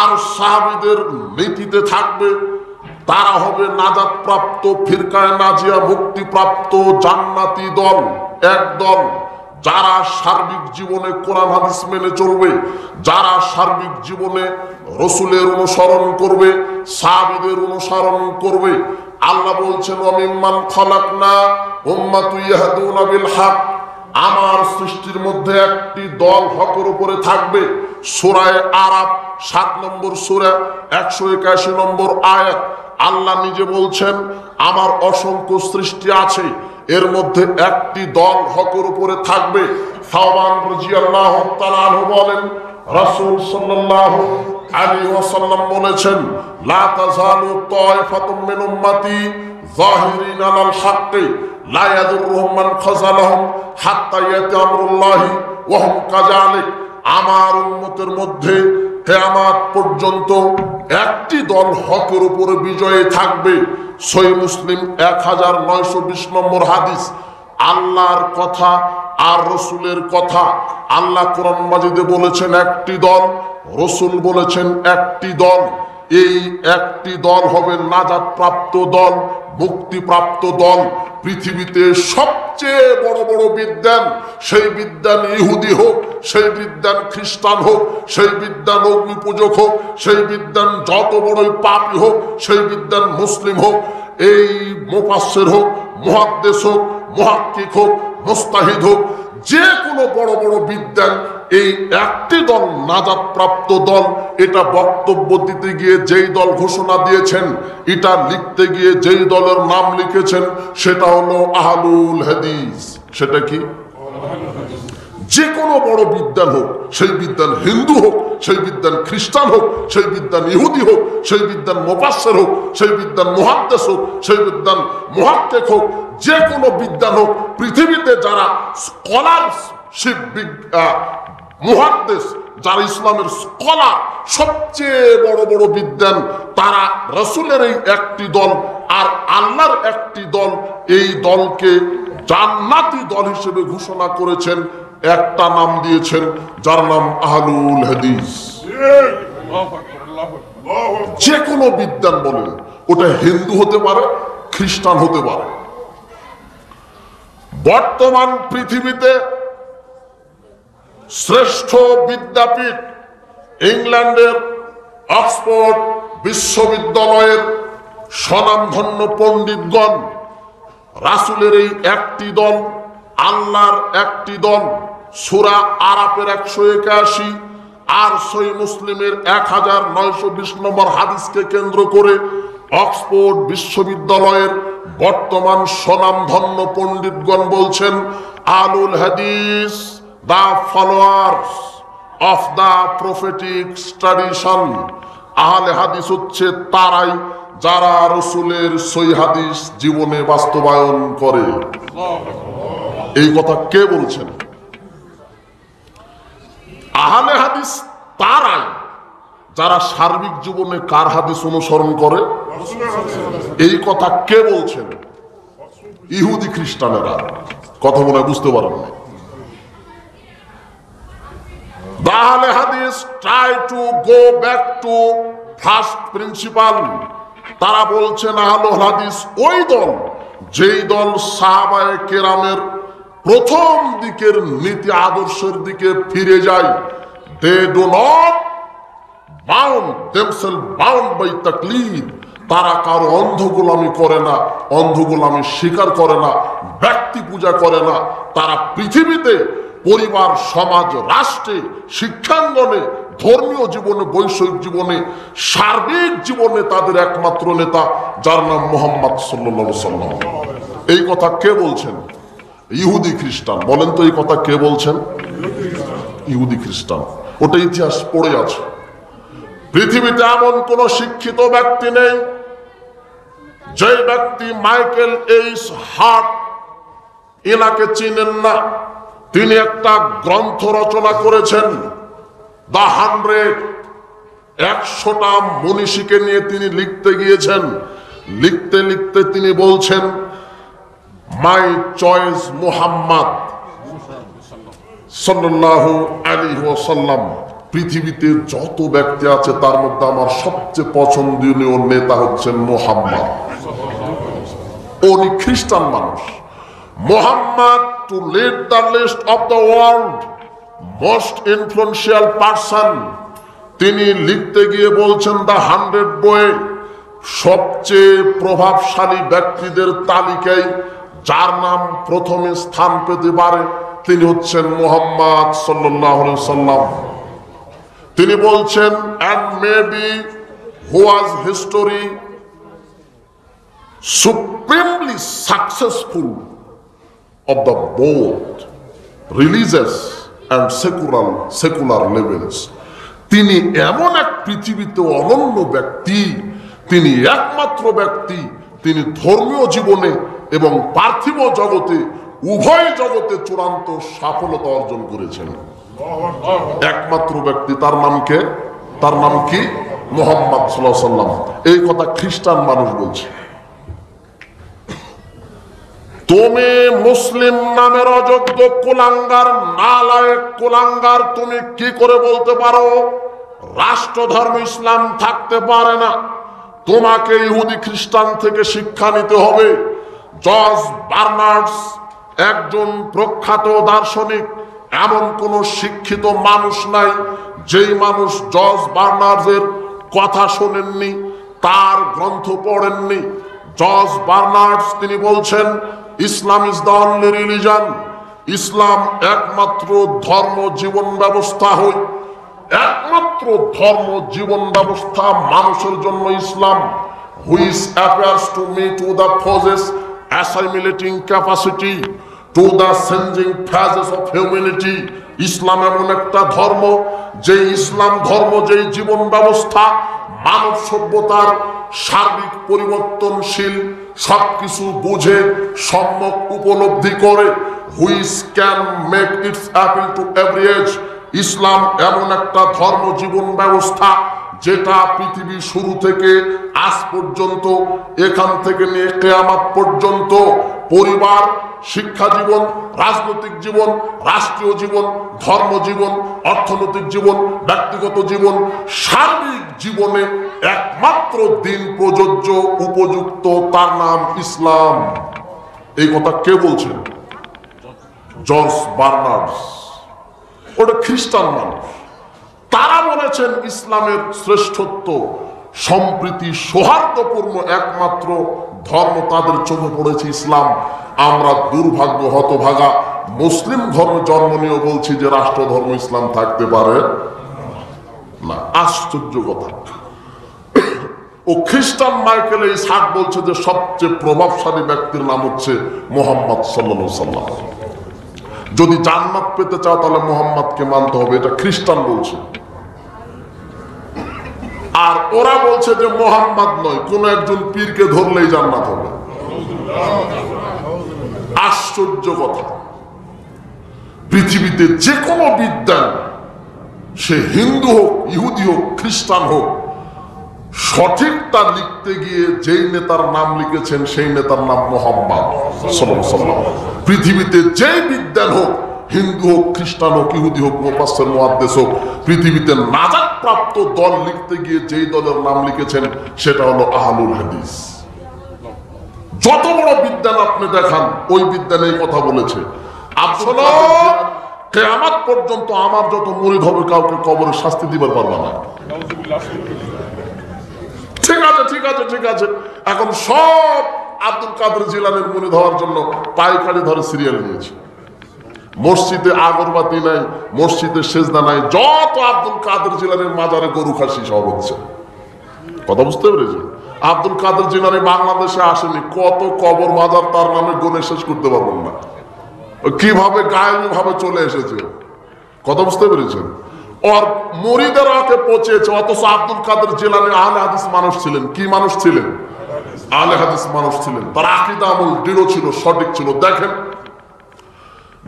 আর সাহাবীদের নীতিতে থাকবে, তারা হবে নাজাত প্রাপ্ত, ফিরকায়ে নাজিয়া, মুক্তিপ্রাপ্ত জান্নাতি দল। এক দল যারা সার্বিক জীবনে কোরআন হাদিস মেনে চলবে, যারা সার্বিক জীবনে রসুলের অনুসরণ করবে, সাহাবীদের অনুসরণ করবে। আল্লাহ বলছেন ওয়ামিম্মান খালাকনা উম্মাতুন ইয়াহদুনা বিল হক, আমার সৃষ্টির মধ্যে একটি দল হকের উপরে থাকবে। সূরা আরাফ 7 নম্বর সূরা 181 নম্বর আয়াত। আল্লাহ নিজে বলছেন আমার অসংখ্য সৃষ্টি আছে, এর মধ্যে একটি দল হকের উপরে থাকবে। সাওবান রাদিয়াল্লাহু তাআলা আনহু বলেন রাসূল সাল্লাল্লাহু আলাইহি ওয়াসাল্লাম বলেছেন লা তাযালু তায়ফাতুম মিন উম্মতি যাহিরিন আলাল হাক্কি লা ইয়াদুররুহুম মান খাযালাহুম হাত্তা ইয়াতি আমরুল্লাহি ওয়া হুম কাযালিক। আমার উম্মতের মধ্যে কিয়ামত পর্যন্ত একটি দল হকের উপরে বিজয়ী থাকবে। সহিহ মুসলিম 1920 নম্বর হাদিস। আল্লাহর কথা আর রসুলের কথা। আল্লাহ কোরআন মাজিদে বলেছেন একটি দল, রসুল বলেছেন একটি দল। এই একটি দল হবে নাজাত প্রাপ্ত দল, মুক্তিপ্রাপ্ত দল। পৃথিবীতে সবচেয়ে বড় বড় বিদ্যান, সেই বিদ্যান ইহুদি হোক, সেই বিদ্যান খ্রিস্টান হোক, সেই বিদ্যান অগ্নি পূজক হোক, সেই বিদ্যান যত বড়ই পাপী হোক, সেই বিদ্যান মুসলিম হোক, এই মুফাসসির হোক, মুহাদ্দিস হোক, মুহাক্কিক হোক, মুস্তাহিদ হোক, যে কোনো বড় বড় বিদ্যান, এই একটি দল নাজাত প্রাপ্ত দল। এটা বক্তব্য দিতে গিয়ে যেই দল ঘোষণা দিয়েছেন, এটা লিখতে গিয়ে যেই দলের নাম লিখেছেন, সেটা হলো আহলুল হাদিস। সেটা কি? যে কোনো বড় বিদ্যান হোক, সেই বিদ্যান হিন্দু হোক, সেই বিদ্যান খ্রিস্টান হোক, সেই বিদ্যান ইহুদি হোক, সেই বিদ্যান মুফাসসির হোক, সেই বিদ্যান মুহাদ্দিস হোক, সেই বিদ্যান মুহাক্কিক হোক, যে কোনো বিদ্যান হোক, পৃথিবীতে যারা স্কলারশিপ, মুহাদ্দিস, যারা ইসলামের স্কলার, সবচেয়ে বড় বড় বিদ্যান, তারা রাসূলের এই একটি দল আর আল্লাহর একটি দল, এই দলকে জান্নাতি দল হিসেবে ঘোষণা করেছেন। একটা নাম দিয়েছেন যার নাম আহলুল হাদিস। যে কোনো বিদ্যান বলেন, ওটা হিন্দু হতে পারে, খ্রিস্টান হতে পারে। বর্তমান পৃথিবীতে শ্রেষ্ঠ বিদ্যাপীঠ ইংল্যান্ডের অক্সফোর্ড বিশ্ববিদ্যালয়ের স্বনামধন্য পণ্ডিতগণ রাসূলের এই একটি দল, আল্লাহর একটি দল, সূরা আরাফের 181 আর সহিহ মুসলিমের 1920 নম্বর হাদিসকে কেন্দ্র করে অক্সফোর্ড বিশ্ববিদ্যালয়ের বর্তমান স্বনামধন্য পণ্ডিতগণ বলছেন আহলুল হাদিস the followers of the prophetic tradition। আহলে হাদিস হচ্ছে তারাই যারা রাসূলের সহিহ হাদিস জীবনে বাস্তবায়ন করে। এই কথা কে বলছেন? আহলে হাদিস তারাই যারা সার্বিক জীবনে কার হাদিস অনুসরণ করে। এই কথা কে বলছেন? ইহুদি খ্রিস্টানেরা। কথা মনে হয় বুঝতে পারেন না। The Ahle Hadith try to go back to first principle। তারা বলছেন আহলুল হাদিস ওই দল, যেই দল সাহাবায়ে কেরামের প্রথম দিকের নীতি আদর্শের দিকে ফিরে যায়। They do not bound themselves bound by তাকলিদ। তারা কারো অন্ধ গোলামি করে না, অন্ধ গোলামি স্বীকার করে না, ব্যক্তি পূজা করে না। তারা পৃথিবীতে পরিবার, সমাজ, রাষ্ট্রে, শিক্ষাঙ্গনে, ধর্মীয় জীবনে, বৈষয়িক জীবনে, সার্বিক জীবনে তাদের একমাত্র নেতা যার নাম মুহাম্মদ সাল্লাল্লাহু আলাইহি ওয়াসাল্লাম। এই কথা কে বলছেন? ইহুদি খ্রিস্টান। বলেন তো এই কথা কে বলছেন? ইহুদি খ্রিস্টান। ওটা ইতিহাস পড়ে আছে। পৃথিবীতে এমন কোন শিক্ষিত ব্যক্তি নেই যে ব্যক্তি মাইকেল এইচ হার্ট এনাকে চিনেন না। তিনি একটা গ্রন্থ রচনা করেছেন দ্য 100টা মনীষীকে নিয়ে তিনি লিখতে গিয়েছেন। লিখতে লিখতে তিনি বলছেন মাই চয়েস মুহাম্মদ সাল্লাল্লাহু আলাইহি ওয়াসাল্লাম। পৃথিবীতে যত ব্যক্তি আছে তার মধ্যে আমার সবচেয়ে পছন্দনীয় নেতা হচ্ছেন মুহাম্মদ। উনি খ্রিস্টান মানুষ। Muhammad to lead the list of the world most influential person. তিনি লিখতে গিয়ে বলছেন দ্য 100 বইয়ে সবচেয়ে প্রভাবশালী ব্যক্তিদের তালিকায় যার নাম প্রথমে স্থান পেতে পারে তিনি হচ্ছেন মুহাম্মদ সাল্লাল্লাহু আলাইহি সাল্লাম। তিনি বলছেন and maybe who was history supremely successful of the both religious and secular levels. তিনি এমন এক পৃথিবীতে অনন্য ব্যক্তি, তিনি একমাত্র ব্যক্তি, তিনি ধর্মীয় জীবনে এবং পার্থিব জগতে উভয় জগতে চূড়ান্ত সফলতা অর্জন করেছেন। একমাত্র ব্যক্তি, তার নাম কে? তার নাম কি? মুহাম্মদ সাল্লাল্লাহু আলাইহি সাল্লাম। এই কথা খ্রিস্টান মানুষ বলছে। তুমি মুসলিম নামের অযোগ্য কুলাঙ্গার, নালায়েক কুলাঙ্গার, তুমি কি করে বলতে পারো রাষ্ট্রধর্ম ইসলাম থাকতে পারে না? তোমাকে ইহুদি খ্রিস্টান থেকে শিক্ষা নিতে হবে। জর্জ বার্নার্ডস একজন প্রখ্যাত দার্শনিক, এমন কোন শিক্ষিত মানুষ নাই যেই মানুষ জর্জ বার্নার্ডসের কথা শোনেননি, তার গ্রন্থ পড়েননি। জর্জ বার্নার্ডস তিনি বলছেন ইসলাম ইজ দ্য অনলি রিলিজন, ইসলাম একমাত্র ধর্ম জীবন ব্যবস্থা হয়, একমাত্র ধর্ম জীবন ব্যবস্থা মানুষের জন্য ইসলাম। Which appears to me to the possess assimilating capacity to the changing phases of humanity. ইসলাম এমন একটা ধর্ম, যে ইসলাম ধর্ম, যেই জীবন ব্যবস্থা মানব সভ্যতার সার্বিক পরিবর্তনশীল সবকিছু বুঝে সম্যক উপলব্ধি করে। Which can make its appeal to every age. ইসলাম এমন একটা ধর্ম জীবন ব্যবস্থা যেটা পৃথিবী শুরু থেকে আজ পর্যন্ত, এখান থেকে নিয়ে কিয়ামত পর্যন্ত পরিবার, শিক্ষা জীবন, রাজনৈতিক জীবন, রাষ্ট্রীয় জীবন, ধর্ম জীবন, অর্থনৈতিক জীবন, ব্যক্তিগত জীবন, সার্বিক জীবনে একমাত্র দিন প্রযোজ্য উপযুক্ত, তার নাম ইসলাম। এই কথা কে বলছেন? জর্জ বার্নার্ডস। ওটা খ্রিস্টান মানুষ। তারা বলেছেন ইসলামের শ্রেষ্ঠত্ব, সম্প্রীতি, সৌহার্দ্যপূর্ণ একমাত্র ধর্ম তাদের চোখে পড়েছে ইসলাম। আমরা দুর্ভাগ্য হতভাগা মুসলিম ধর্মে জন্ম নিয়ে বলছি যে রাষ্ট্র ধর্ম ইসলাম থাকতে পারে না। আশ্চর্য কথা। ও খ্রিস্টান মাইকেল এই সাক বলছে যে সবচেয়ে প্রভাবশালী ব্যক্তির নাম হচ্ছে মুহাম্মদ সাল্লাল্লাহু আলাইহি সাল্লাম। যদি জান্নাত পেতে চাও তাহলে মুহাম্মদকে মানতে হবে, এটা খ্রিস্টান বলছে। আর ওরা বলছে যে মুহাম্মদ নয়, কোন একজন পীরকে ধরলেই জান্নাত হবে। আশ্চর্য কথা। পৃথিবীতে যে কোনো বিদ্যান, সে হিন্দু হোক, ইহুদি হোক, খ্রিস্টান হোক, সঠিকটা লিখতে গিয়ে যেই নেতার নাম লিখেছেন সেই নেতার নাম মুহাম্মদ সাল্লাল্লাহু আলাইহি সাল্লাম। পৃথিবীতে যেই বিদ্যান হোক, হিন্দু হোক, খ্রিস্টান হোক, ইহুদি হোক, মুফাসসির, মুহাদ্দিস হোক, পৃথিবীতে নাজাত প্রাপ্ত দল লিখতে গিয়ে যেই দলের নাম লিখেছেন সেটা হলো আহলুল হাদিস। যত বড় বিদ্যান আপনি দেখান, ওই বিদ্যান এই কথা বলেছে। আসলে কিয়ামত পর্যন্ত আমার যত মুরিদ হবে কাউকে কবরে শাস্তি দিবার পারবে না। ঠিক আছে, ঠিক আছে, ঠিক আছে। এখন সব আব্দুল কাদের জিলানীর মুরিদ হওয়ার জন্য পাইকারি ধরে সিরিয়াল নিয়েছে। মসজিদে আগরবাতি নাই, মসজিদে সেজদা নাই, যত আব্দুল কাদের জিলানীর মাজারে গরু খাসি সব হচ্ছে। কথা বুঝতে পেরেছে? আব্দুল কাদের জিলানী বাংলাদেশে আসেনি, কত কবর মাজার তার নামে গুণে শেষ করতে পারবেন না। কিভাবে গায়েবী ভাবে চলে এসেছে। কথা বুঝতে পেরেছেন? ওর মুরিদেরা ওকে পচিয়েছে, অথচ আব্দুল কাদের জিলানী আহলে হাদিস মানুষ ছিলেন। কি মানুষ ছিলেন? আহলে হাদিস মানুষ ছিলেন। তার আকীদা আমল দৃঢ় ছিল, সঠিক ছিল। দেখেন,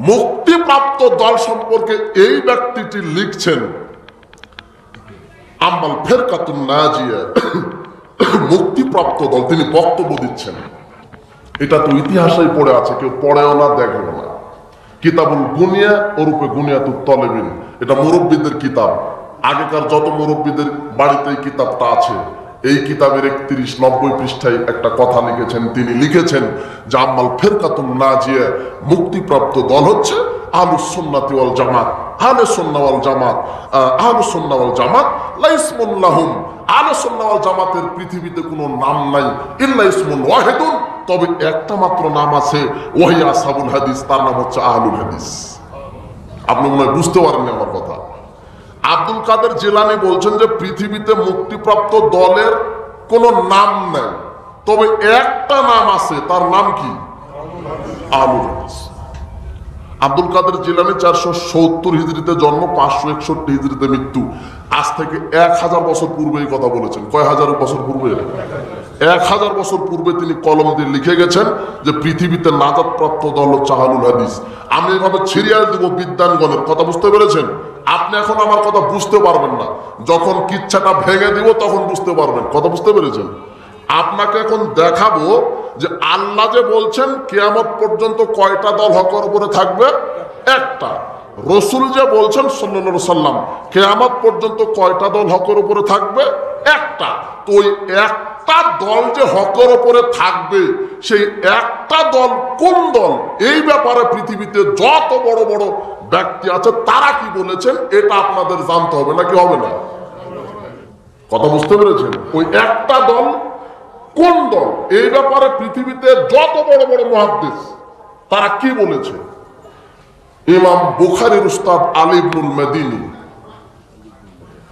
মুক্তিপ্রাপ্ত দল সম্পর্কে এই ব্যক্তিটি লিখছেন, আম্মাল ফিরকাতুন নাজিয়া, মুক্তিপ্রাপ্ত দল, তিনি বক্তব্য দিচ্ছেন। এটা তো ইতিহাসেই পড়ে আছে, কেউ পড়েও না, দেখেও না। কিতাবুল গুনিয়া ওরূপে গুনিয়াতুত তলেবিন, এটা মুরব্বীদের কিতাব। আগেকার যত মুরব্বীদের বাড়িতে এই কিতাবটা আছে। এই কিতাবের 31-90 পৃষ্ঠায় একটা কথা লিখেছেন। তিনি লিখেছেন যে আম্মাল ফিরকাতুন নাজিয়া, মুক্তিপ্রাপ্ত দল হচ্ছে আহলুস সুন্নাতি ওয়াল জামাত। আহলে সুন্নাহ ওয়াল জামাত, আহলুস সুন্নাহ ওয়াল জামাত লা ইসমুন লাহুম, আহলে সুন্নাহ ওয়াল জামাতের পৃথিবীতে কোনো নাম নাই, ইল্লা ইসমুন ওয়াহিদুন, তবে একটা মাত্র নাম আছে, ওয়াহিয়া আসহাবুল হাদিস, তার নাম হচ্ছে আহলুল হাদিস। আপনি মনে হয় বুঝতে পারেননি আমার কথা। আব্দুল কাদের জিলানী বলছেন যে পৃথিবীতে মুক্তিপ্রাপ্ত দলের কোনো নাম নেই, তবে একটা নাম আছে, তার নাম কি? আহলুল হাদিস। আব্দুল কাদের জিলানী 470 হিজরিতে জন্ম, 561 হিজরিতে মৃত্যু। আজ থেকে 1000 বছর পূর্বে এই কথা বলেছেন। কয় হাজার বছর পূর্বে? 1000 বছর পূর্বে তিনি কলম দিয়ে লিখে গেছেন যে পৃথিবীতে নাজাত প্রাপ্ত দল হচ্ছে আহলুল হাদিস। আমি এভাবে সিরিয়াল দিব বিদ্যানগণের কথা, বুঝতে পেরেছেন? আপনি এখন আমার কথা বুঝতে পারবেন না, যখন কিচ্ছাটা ভেঙে দিব তখন বুঝতে পারবেন। কথা বুঝতে পেরেছেন? আপনাকে এখন দেখাবো যে আল্লাহ যে বলছেন কিয়ামত পর্যন্ত কয়টা দল হকের উপরে থাকবে? একটা। রসুল যে বলছেন সাল্লাল্লাহু আলাইহি সাল্লাম কিয়ামত পর্যন্ত কয়টা দল হকের উপরে থাকবে? একটা। তো ওই একটা দল যে হকের উপরে থাকবে, সেই একটা দল কোন দল, এই ব্যাপারে পৃথিবীতে যত বড় বড় ব্যক্তি আছে তারা কি বলেছেন এটা আপনাদের জানতে হবে, নাকি হবে না? কথা বুঝতে পেরেছেন? ওই একটা দল কোন দল, এই ব্যাপারে পৃথিবীতে যত বড় বড় মুহাদ্দিস তারা কি বলেছে। ইমাম বুখারীর উস্তাদ আলী ইবনুল মাদিনী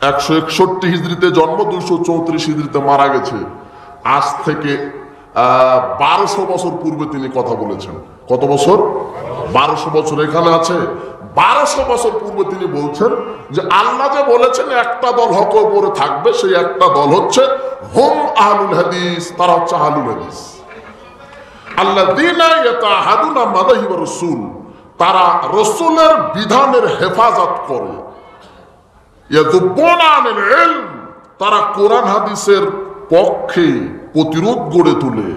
161 হিজরিতে জন্ম, 234 হিজরিতে মারা গেছে। আজ থেকে 1200 বছর পূর্বে তিনি কথা বলেছেন। কত বছর? 1200 বছর এখানে আছে। 1200 বছর পূর্বে তিনি বলছেন যে আল্লাহ যে বলেছেন একটা দল হকের উপরে থাকবে, সেই একটা দল হচ্ছে হুম আহলুল হাদিস, তারা হচ্ছে আহলুল হাদিস। আল্লাযীনা ইয়াতাহাদুনা মাযাহিব রাসূল, তারা রাসূলের বিধানের হেফাজত করে। ইয়াযুবুনা আনিল ইলম, তারা কোরআন হাদিসের পক্ষে প্রতিরোধ গড়ে তোলে,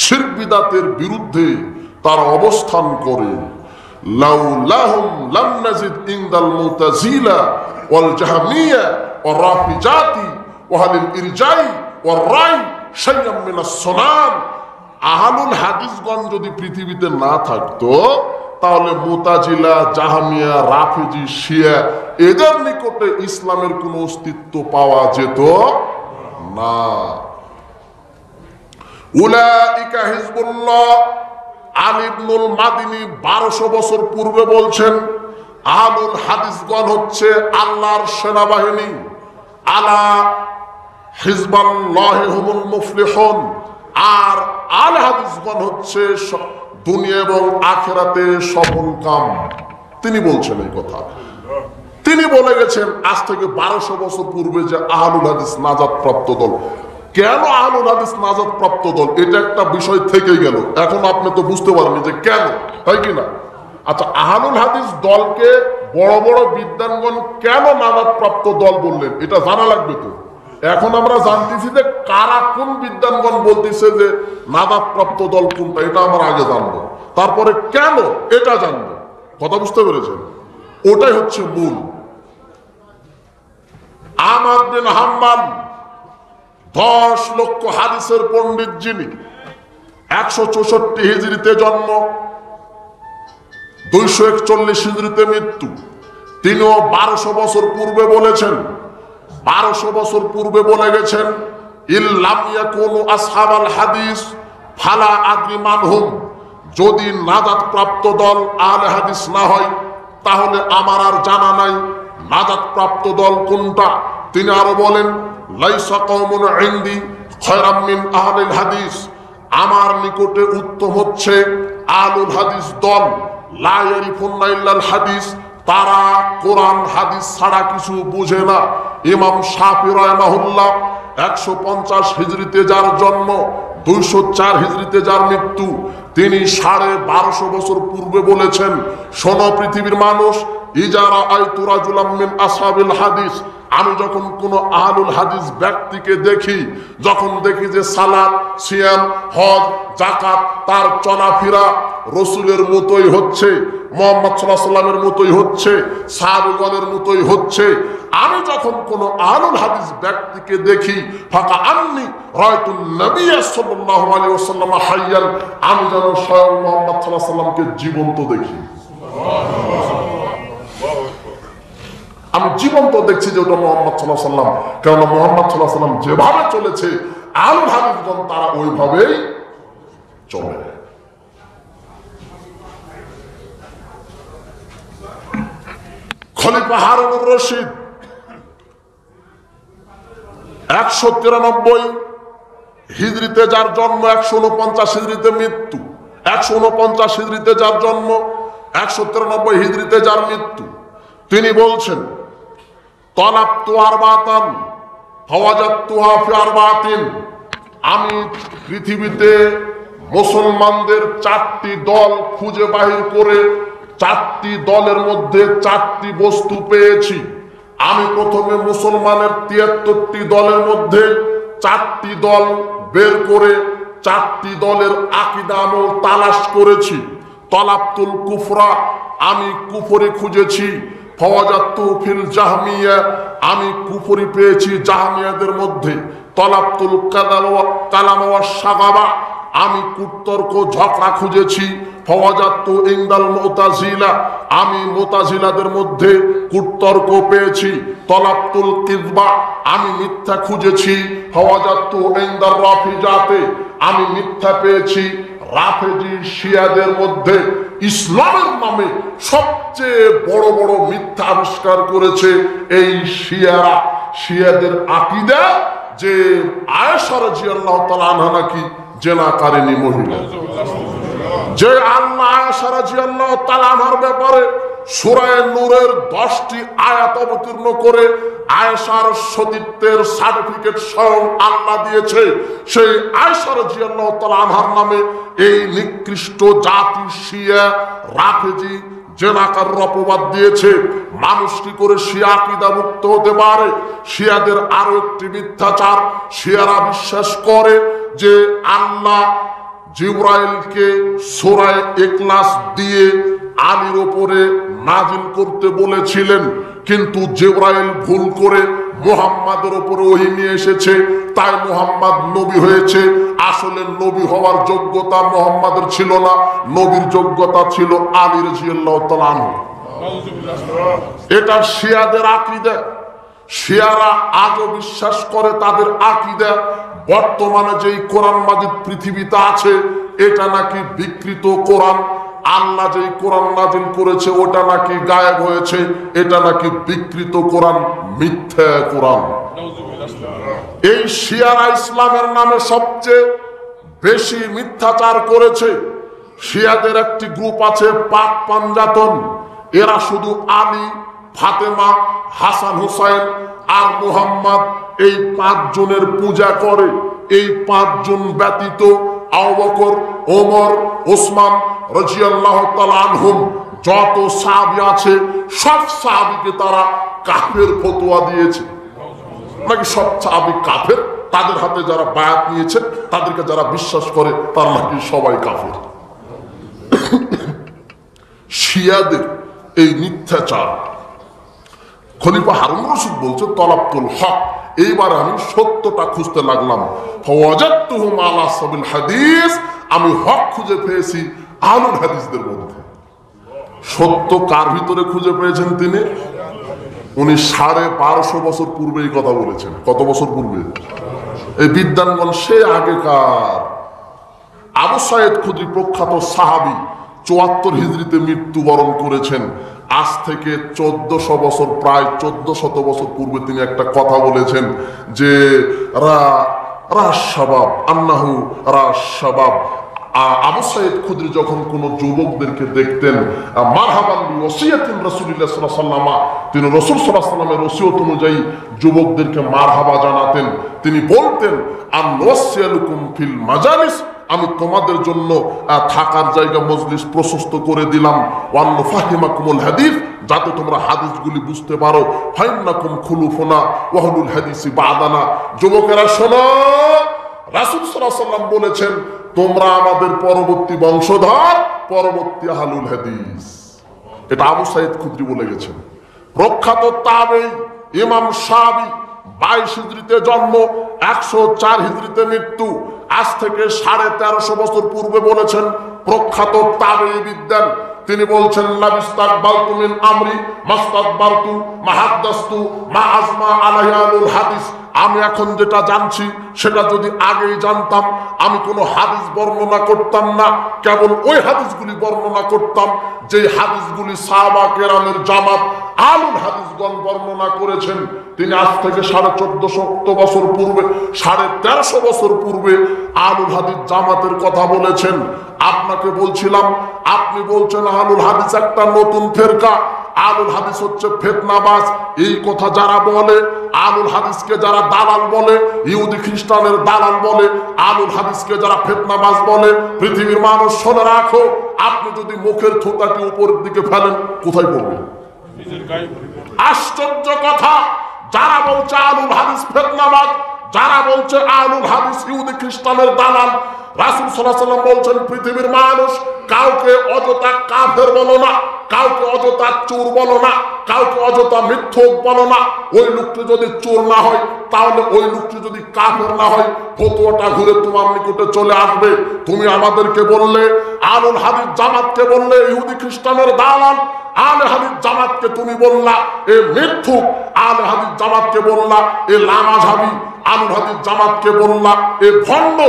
শিরক বিদআতের বিরুদ্ধে তারা অবস্থান করে। লাউলাহুম লাম নাজিদ ইনদাল মুতাজিলা ওয়াল জাহমিয়া ওয়ার রাফিজাতি ওয়া আহলিল ইরজাই ওয়ার রাই শাইআম মিনাস সুনান। আহলুল হাদিসগণ যদি পৃথিবীতে না থাকতো, তাহলে মুতাজিলা, জাহমিয়া, রাফিজি, শিয়া এদের নিকটে ইসলামের কোনো অস্তিত্ব পাওয়া যেত না। উলাইকা হিজবুল্লাহ। আলী ইবনুল মাদিনী 1200 বছর পূর্বে বলছেন আহলুল হাদিসগণ হচ্ছে আল্লাহর সেনাবাহিনী। আলা হিজবাল্লাহি হুমুল মুফলিহুন। আর আল হাদিসগণ হচ্ছে দুনিয়া এবং আখিরাতে সফল কাম। তিনি বলছেন এই কথা। তিনি বলে গেছেন আজ থেকে 1200 বছর পূর্বে যে আহলুল হাদিস নাজাত প্রাপ্ত দল। কেন আহলুল হাদিস নাজাত প্রাপ্ত দল, এটা একটা বিষয় থেকে গেল। এখন আপনি তো বুঝতে পারেননি যে কেন, হয় কি না? আচ্ছা, আহলুল হাদিস দলকে বড় বড় বিদ্বানগণ কেন নাজাত প্রাপ্ত দল বললেন, এটা জানা লাগবে তো। এখন আমরা জানতেছি যে কারা, কোন বিদ্বানগণ বলতেছে যে নাজাত প্রাপ্ত দল কোনটা, এটা আমরা আগে জানবো, তারপরে কেন এটা জানবো। কথা বুঝতে পেরেছেন? ওটাই হচ্ছে মূল। আহমদ বিন হাম্বল 10 লক্ষ হাদিসের পণ্ডিত, যিনি 164 হিজরিতে জন্ম, 241 হিজরিতে মৃত্যু। তিনিও 1200 বছর পূর্বে বলেছেন, 1200 বছর পূর্বে বলে গেছেন ইল্লাম ইয়াকুনু আসহাবাল হাদিস ফালা আদরি মানহুম। যদি নাজাত প্রাপ্ত দল আহলে হাদিস না হয়, তাহলে আমার আর জানা নাই নাজাত প্রাপ্ত দল কোনটা। তিনি আরো বলেন লাইসা কওমুন ইনদি খায়রাম মিন আহলিল হাদিস। আমার নিকটে উত্তম হচ্ছে আহলুল হাদিস দল। লা ইয়ারিফুনা ইল্লাল হাদিস, তারা কোরআন হাদিস ছাড়া কিছু বুঝে না। ইমাম শাফি রাহিমাহুল্লাহ 150 হিজরিতে যার জন্ম, 204 হিজরিতে যার মৃত্যু, তিনি 1250 বছর পূর্বে বলেছেন, শোনো পৃথিবীর মানুষ, ইজারা আইতু রাজুলাম মিন আসহাবিল হাদিস, আমি যখন কোন আহলুল হাদিস ব্যক্তিকে দেখি, যখন দেখি যে সালাত, সিয়াম, হজ, যাকাত তার চলাফেরা রসুলের মতোই হচ্ছে, মুহাম্মদ সাল্লাল্লাহু আলাইহি ওয়াসাল্লামের মতোই হচ্ছে, সাহাবাগণের মতোই হচ্ছে। আমি যখন কোন আহলুল হাদিস ব্যক্তিকে দেখি, ফাকা আন্নি রায়তুন নবী সাল্লাল্লাহু আলাইহি ওয়াসাল্লাম হাইয়ান, আমি যেন স্বয়ং মুহাম্মদ সাল্লাল্লাহু আলাইহি ওয়াসাল্লামকে জীবন্ত দেখি। আমি জীবন্ত দেখছি যে ওটা মুহাম্মদ সাল্লাল্লাহু আলাইহি ওয়াসাল্লাম, কারণ মুহাম্মদ সাল্লাল্লাহু আলাইহি ওয়াসাল্লাম যেভাবে চলেছে আহলুল হাদিসগণ তারা ওইভাবেই চলে। খলিফা হারুনুর রশিদ 193 হিজরিতে যার জন্ম, 149 হিজরিতে মৃত্যু। 149 হিজরিতে যার জন্ম, 193 হিজরিতে যার মৃত্যু। তিনি বলছেন, তলাবতু আরবাতান ফাওয়াজাতুহা ফি আরবাতিন, আমি পৃথিবীতে মুসলমানদের 4টি দল খুঁজে বাহির করে 4টি দলের মধ্যে 4টি বস্তু পেয়েছি। আমি প্রথমে মুসলমানের 73টি দলের মধ্যে 4টি দল বের করে 4টি দলের আকীদা আমল তালাশ করেছি। তলাবতুল কুফরা, আমি কুফরি খুঁজেছি। ফাওয়াজাতু ফিল জাহমিয়া, আমি কুফরি পেয়েছি জাহমিয়াদের মধ্যে। তলাবতুল কালাম ওয়া শাগাবা, আমি কুতর্ক ঝগড়া খুঁজেছি। ফাওয়াজাতু ইনদাল মুতাজিলা, আমি মুতাজিলাদের মধ্যে কুতর্ক পেয়েছি। তলাবতুল কিযবা, আমি মিথ্যা খুঁজেছি। ফাওয়াজাতু ইনদার রাফিজাতে, আমি মিথ্যা পেয়েছি রাফেজি শিয়াদের মধ্যে। ইসলামের নামে সবচেয়ে বড় বড় মিথ্যা আবিষ্কার করেছে এই শিয়ারা। শিয়াদের আকীদা যে আয়েশা রাদিয়াল্লাহু তাআলা আনহা নাকি জেনাকারিনী মহিলা, যে আল্লাহ আয়েশা রাদিয়াল্লাহু তাআলা আনহার ব্যাপারে সূরা নূরের 10টি আয়াত অবতীর্ণ করে আয়েশার সতীত্বের সার্টিফিকেট স্বয়ং আল্লাহ দিয়েছে। সেই আয়েশা রাদিয়াল্লাহু তাআলা আনহার নামে এই নিকৃষ্ট জাতি শিয়া রাফেজি জেনাকার অপবাদ দিয়েছে। মানুষ কি করে শিয়া আকীদা মুক্ত হতে পারে? শিয়াদের আরো একটি মিথ্যাচার, শিয়ারা বিশ্বাস করে যে আল্লাহ জিবরাইলকে সূরা ইখলাস দিয়ে আলীর উপরে নাজিল করতে বলেছিলেন, কিন্তু জিবরাইল ভুল করে মুহাম্মাদের উপরে ওহী নিয়ে এসেছে, তাই মুহাম্মদ নবী হয়েছে। আসলে নবী হওয়ার যোগ্যতা মুহাম্মাদের ছিল না, নবীর যোগ্যতা ছিল আলী রাদিয়াল্লাহু তাআলা আনহু। এটা শিয়াদের আকীদা। শিয়ারা আজও বিশ্বাস করে তাদের আকীদা বর্তমানে যেই কোরআন মাজিদ পৃথিবীতে আছে এটা নাকি বিকৃত কোরআন। আল্লাহ যেই কোরআন নাজিল করেছে ওটা নাকি গায়েব হয়েছে, এটা নাকি বিকৃত কোরআন, মিথ্যা কোরআন। এই শিয়ারা ইসলামের নামে সবচেয়ে বেশি মিথ্যাচার করেছে। শিয়াদের একটি গ্রুপ আছে পাক পাঞ্জাতন, এরা শুধু আলী, ফাতেমা, হাসান হুসাইন আর মুহাম্মদ এই 5 জনের পূজা করে। এই 5 জন ব্যতীত আবু বকর, ওমর, ওসমান রাদিয়াল্লাহু তাআলা আনহুম যত সাহাবী আছে সব সাহাবীকে তারা কাফের ফতোয়া দিয়েছে। নাকি সব সাহাবী কাফের, তাদের হাতে যারা বায়াত নিয়েছে, তাদেরকে যারা বিশ্বাস করে তারা নাকি সবাই কাফের। শিয়াদের এই মিথ্যাচার। খলিফা হারুনুর রশিদ বলছে, তলাবতুল হক, এইবার আমি সত্যটা খুঁজতে লাগলাম। ফাওয়াজাতুহুম আলা সাবিল হাদিস, আমি হক খুঁজে পেয়েছি আহলুল হাদিসদের মধ্যে। সত্য কার ভিতরে খুঁজে পেয়েছেন তিনি? উনি 1250 বছর পূর্বে এই কথা বলেছেন। কত বছর পূর্বে? এই বিদ্যানগণ সে আগেকার। আবু সাইদ খুদরি প্রখ্যাত সাহাবী 74 হিজরিতে মৃত্যুবরণ করেছেন। আজ থেকে 1400 বছর, প্রায় 1400 বছর পূর্বে তিনি একটা কথা বলেছেন যে রাশাবাব আন্নাহু রাশাবাব। আবু সাইদ খুদরি যখন কোন যুবকদেরকে দেখতেন, মারহাবান বিওসিয়াতিন রাসূলুল্লাহ সাল্লাল্লাহু আলাইহি ওয়াসাল্লাম, তিনি রাসূল সাল্লাল্লাহু আলাইহি ওয়াসাল্লামের ওসিয়ত অনুযায়ী যুবকদেরকে মারহাবা জানাতেন। তিনি বলতেন, আনওয়াসিয়ালুকুম ফিল মাজালিস, আমি তোমাদের জন্য থাকার জায়গা মজলিস প্রশস্ত করে দিলাম। ওয়ান নুফাহিমাকুমুল হাদিস, যাতে তোমরা হাদিসগুলি বুঝতে পারো। ফাইন্নাকুম খুলুফুনা ওয়া আহলুল হাদিসি বাদানা, যুবকেরা শোনো, রাসূল সাল্লাল্লাহু আলাইহি ওয়াসাল্লাম বলেছেন তোমরা আমাদের পরবর্তী বংশধর, পরবর্তী আহলুল হাদিস। এটা আবু সাইদ খুদরি বলে গেছেন। প্রখ্যাত তাবেঈ ইমাম শাফি 22 হিজরিতে জন্ম, 104 হিজরিতে মৃত্যু, আজ থেকে 1350 বছর পূর্বে বলেছেন। প্রখ্যাত তাবেঈ বিদ্যান তিনি বলছেন, লাবিস্তাকবালতু মিন আমরি মাস্তাকবারতু মাহাদ্দাসতু মা আজমা আলাইয়ানুল হাদিস। আমি এখন যেটা জানছি সেটা যদি আগেই জানতাম আমি কোনো হাদিস বর্ণনা করতাম না, কেবল ওই হাদিসগুলি বর্ণনা করতাম যে হাদিসগুলি সাহাবা কেরামের জামাত আলুল হাদিসগণ বর্ণনা করেছেন। তিনি আজ থেকে 1450 বছর পূর্বে, 1350 বছর পূর্বে আলুল হাদিস জামাতের কথা বলেছেন। আপনাকে বলছিলাম, আপনি বলছেন আলুল হাদিস একটা নতুন ফেরকা, আলুল হাদিস হচ্ছে ফিতনাবাজ। এই কথা যারা বলে, আলুল হাদিসকে যারা দালাল বলে, ইহুদি খ্রিস্টানের দালাল বলে, আলুল হাদিসকে যারা ফিতনাবাজ বলে, পৃথিবীর মানুষ শুনে রাখো, আপনি যদি মুখের থুতাটি উপরের দিকে ফেলেন কোথায় পড়বেন? আশ্চর্য কথা, যারা বলছে আলুল হাদিস ফিতনাবাজ, যারা বলছে আলুল হাদিস ইহুদি খ্রিস্টানের দালাল, রাসূল সাল্লাল্লাহু আলাইহি ওয়াসাল্লাম বলছেন পৃথিবীর মানুষ কাউকে অযথা কাফের বলো না, কাউকে অযথা চোর বলো না, কাউকে অযথা মিথ্যুক বলো না। ওই লোকটি যদি চোর না হয়, তাহলে ওই লোকটি যদি কাফের না হয়, ফতোয়াটা ঘুরে তোমার নিকটে চলে আসবে। তুমি আমাদেরকে বললে, আলুল হাদিস জামাতকে বললে ইহুদি খ্রিস্টানের দালাল, আলে হাদিস জামাতকে তুমি বললা এ মিথ্যুক, আলে হাদিস জামাতকে বললা এ লামাঝাবি, আলুল হাদিস জামাতকে বললা এ ভণ্ড,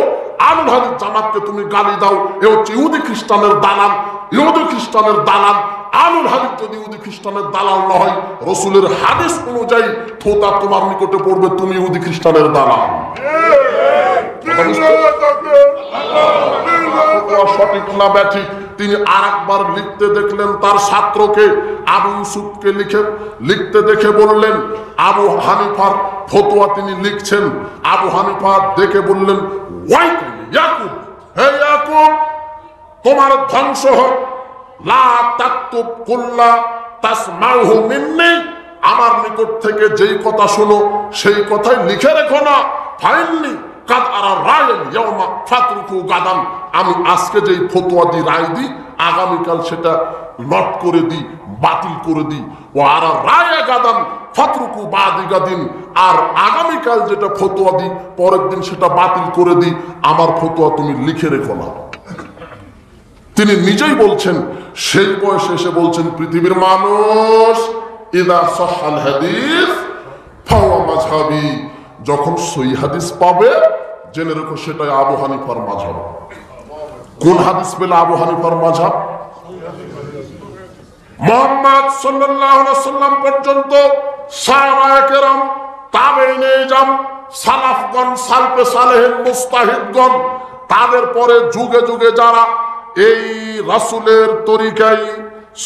আলুল হাদিস জামাতকে তুমি গালি দাও এ হচ্ছে ইহুদি খ্রিস্টানের দালাল, ইহুদি খ্রিস্টানের দালাল। আলুল হাদিস যদি ইহুদি খ্রিস্টানের দালাল না হয়, রাসূলের হাদিস অনুযায়ী থোতা তোমার নিকটে পড়বে, তুমি ইহুদি খ্রিস্টানের দালাল। সঠিক না ব্যাঠিক? তিনি আরেকবার লিখতে দেখলেন তার ছাত্রকে আবু ইউসুফকে লিখতে দেখে বললেন, আবু হানিফার ফতোয়া তিনি লিখছেন। আবু হানিফা দেখে বললেন, ইয়াকুব, হে ইয়াকুব, তোমার ধ্বংস হোক, লা তাকতুব কুল্লা তাসমাউহু মিন্নি, আমার নিকট থেকে যেই কথা শোনো সেই কথাই লিখে রেখো না। ফাইন্নি কাদ আরা রায়ান ইয়াউমা ফাতরুকু গাদান, আমি আজকে যেই ফতোয়া দিই, রায় দিই, আগামীকাল সেটা নট করে দিই, বাতিল করে দিই। ও আরা রায়া গাদান ফাতরুকু বাদি গাদিন, আর আগামীকাল যেটা ফতোয়া দিই পরের দিন সেটা বাতিল করে দিই। আমার ফতোয়া তুমি লিখে রেখো না। তিনি নিজেই বলছেন, সেই বয়সে এসে বলছেন, পৃথিবীর মানুষ ইদা সাহাল হাদিস ফাওয়া মাযহাবি, যখন সহিহ হাদিস পাবে জেনে রেখো সেটাই আবু হানিফার মাযহাব। কোন হাদিস পেলে আবু হানিফার মাযহাব? মুহাম্মদ সাল্লাল্লাহু আলাইহি ওয়াসাল্লাম পর্যন্ত সাহাবায়ে কেরাম, তাবেঈনে ইজাম, সালাফগণ, সালফে সালেহিন, মুস্তাহিদগণ, তাদের পরে যুগে যুগে যারা এই রাসূলের তরিকায়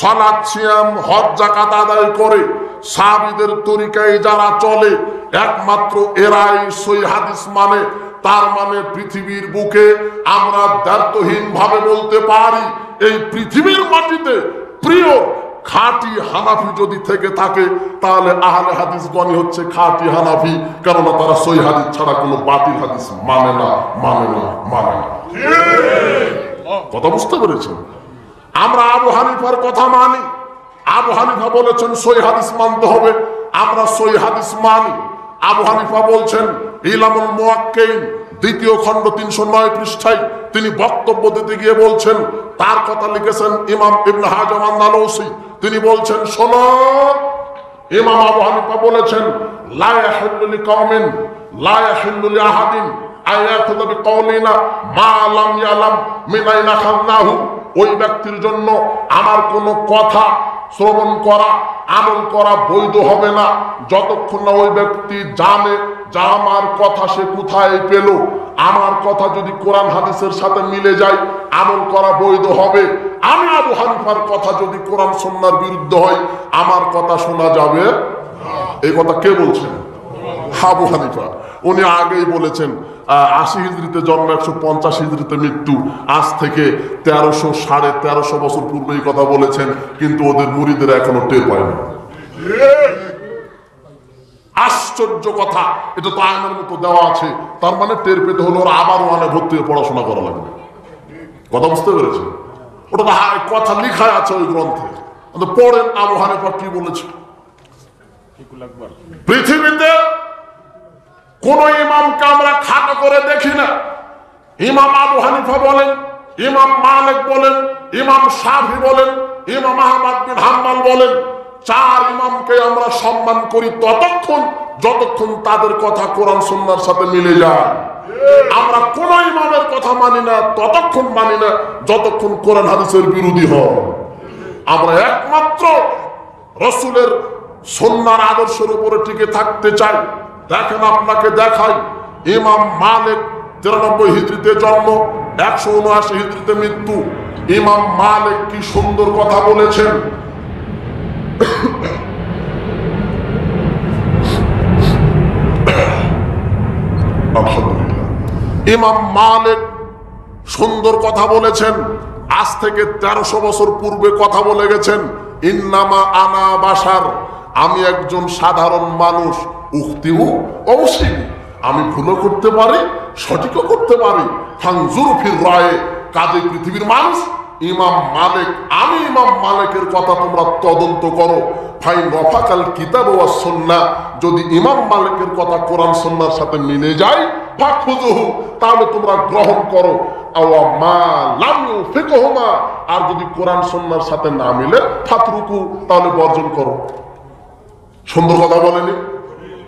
সালাত, সিয়াম, হজ, যাকাত আদায় করে, সাহাবীদের তরিকায় যারা চলে, একমাত্র এরাই সহিহ হাদিস মানে। তার মানে পৃথিবীর বুকে আমরা দ্ব্যর্থহীন ভাবে বলতে পারি, এই পৃথিবীর মাটিতে প্রিয় খাঁটি হানাফি যদি থেকে থাকে, তাহলে আহলে হাদিসগণই হচ্ছে খাঁটি হানাফি, কেননা তারা সহিহ হাদিস ছাড়া কোনো বাতিল হাদিস মানে না, মানে না, মানে না। কথা বুঝতে পেরেছেন? আমরা আবু হানিফার কথা মানি। আবু হানিফা বলেছেন সহিহ হাদিস মানতে হবে, আমরা সহিহ হাদিস মানি। আবু হানিফা বলছেন ইলামুল মুওয়াক্কিন দ্বিতীয় খণ্ড 309 পৃষ্ঠায় তিনি বক্তব্য দিতে গিয়ে বলছেন, তার কথা লিখেছেন ইমাম ইবনে হাজাম আন-নালুসি। তিনি বলছেন, শোনো, ইমাম আবু হানিফা বলেছেন, লা ইয়াহিল্লু লিকাওমিন লা ইয়াহিল্লু লিআহাদিন আয়াখুযু বিকাওলিনা মা লাম ইয়ালাম মিন আইনা খাযনাহু, ওই ব্যক্তির জন্য আমার কোনো কথা শ্রবণ করা, আমল করা বৈধ হবে না যতক্ষণ না ওই ব্যক্তি জানে যে আমার কথা সে কোথায় পেল। আমার কথা যদি কোরআন হাদিসের সাথে মিলে যায় আমল করা বৈধ হবে। আমি আবু হানিফার কথা যদি কোরআন সুন্নাহর বিরুদ্ধে হয় আমার কথা শোনা যাবে। এই কথা কে বলছেন? আবু হানিফা। উনি আগেই বলেছেন 80 হিজরিতে জন্ম, 150 হিজরিতে মৃত্যু, আজ থেকে 1300-1350 বছর পূর্বে এই কথা বলেছেন, কিন্তু ওদের মুরিদের এখনো টের পায় না। আশ্চর্য কথা, এটা তো আয়নার মতো দেওয়া আছে, তার মানে টের পেতে হলো ওরা আবার ওখানে ভর্তি হয়ে পড়াশোনা করা লাগবে। কথা বুঝতে পেরেছেন? ওটা তো কথা লিখা আছে ওই গ্রন্থে। পড়েন আবু হানিফা কি বলেছে। পৃথিবীতে কোন ইমামকে আমরা খাটো করে দেখি না। ইমাম আবু হানিফা বলেন, ইমাম মালিক বলেন, ইমাম শাফি বলেন, ইমাম আহমদ বিন হাম্বল বলেন, চার ইমামকে আমরা সম্মান করি ততক্ষণ যতক্ষণ তাদের কথা কোরআন সুন্নাহর সাথে মিলে যায়। আমরা কোন ইমামের কথা মানি না, ততক্ষণ মানি না যতক্ষণ কোরআন হাদিসের বিরোধী হয়। আমরা একমাত্র রাসূলের সুন্নাহর আদর্শের উপরে টিকে থাকতে চাই। দেখেন আপনাকে দেখাই, ইমাম মালিক 93 হিজরিতে জন্ম, 179 হিজরিতে মৃত্যু। ইমাম মালিক কি সুন্দর কথা বলেছেন। আলহামদুলিল্লাহ, ইমাম মালিক সুন্দর কথা বলেছেন। আজ থেকে 1300 বছর পূর্বে কথা বলে গেছেন, ইন্নামা আনা বাশার, আমি একজন সাধারণ মানুষ, উখতিউ অবশ্যই আমি ভুলও করতে পারি, সঠিকও করতে পারি। ফানজুর ফির রায়ে, কাজে পৃথিবীর মানুষ ইমাম মালিক, আমি ইমাম মালিকের কথা তোমরা তদন্ত করো। ফাইন রফাকাল কিতাব ওয়াস সুন্নাহ, যদি ইমাম মালিকের কথা কোরআন সুন্নাহর সাথে মিলে যায়, ফাখুযুহু, তাহলে তোমরা গ্রহণ করো। আওয়া মা লাম ইউফিকহুমা, আর যদি কোরআন সুন্নাহর সাথে না মিলে ফাতরুকু, তাহলে বর্জন করো। সুন্দর কথা বলেনি?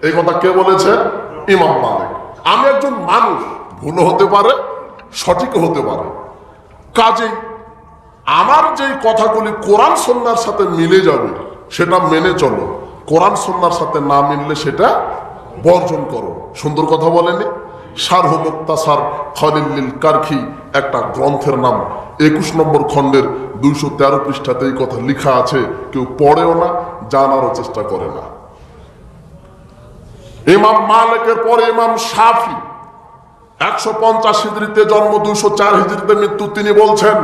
এই কথা কে বলেছে? ইমাম মালিক। আমি একজন মানুষ, ভুল হতে পারে, সঠিক হতে পারে, কাজেই আমার যে কথাগুলি কোরআন সুন্নাহর সাথে মিলে যাবে সেটা মেনে চলো, কোরআন সুন্নাহর সাথে না মিললে সেটা বর্জন করো। সুন্দর কথা বলেনি? শারহ মুক্তাসার খলিল কারখি একটা গ্রন্থের নাম, 21 নম্বর খণ্ডের 213 পৃষ্ঠাতে এই কথা লেখা আছে। কেউ পড়েও না, জানারও চেষ্টা করে না। ইমাম মালিকের পরে ইমাম শাফি 150 হিজরিতে জন্ম, 204 হিজরিতে মৃত্যু। তিনি বলছেন,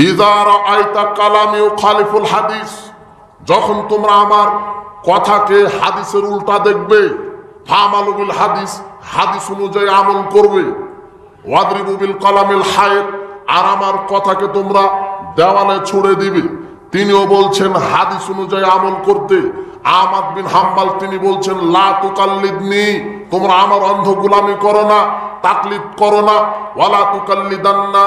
ইযা রাআইতা কালামি ইউখালিফুল হাদিস, যখন তোমরা আমার কথাকে হাদিসের উল্টা দেখবে, ফামালু বিল হাদিস, হাদিস অনুযায়ী আমল করবে। ওয়াদরিবু বিল কালামিল হায়েত, আর আমার কথাকে তোমরা দেওয়ালে ছুড়ে দিবে। তিনিও বলছেন হাদিস অনুযায়ী আমল করতে। আহমদ বিন হাম্বল তিনি বলছেন, লা তুকাল্লিদনি, তোমরা আমার অন্ধ গোলামি করো না, তাকলিদ করো না। ওয়ালা তুকাল্লিদান্না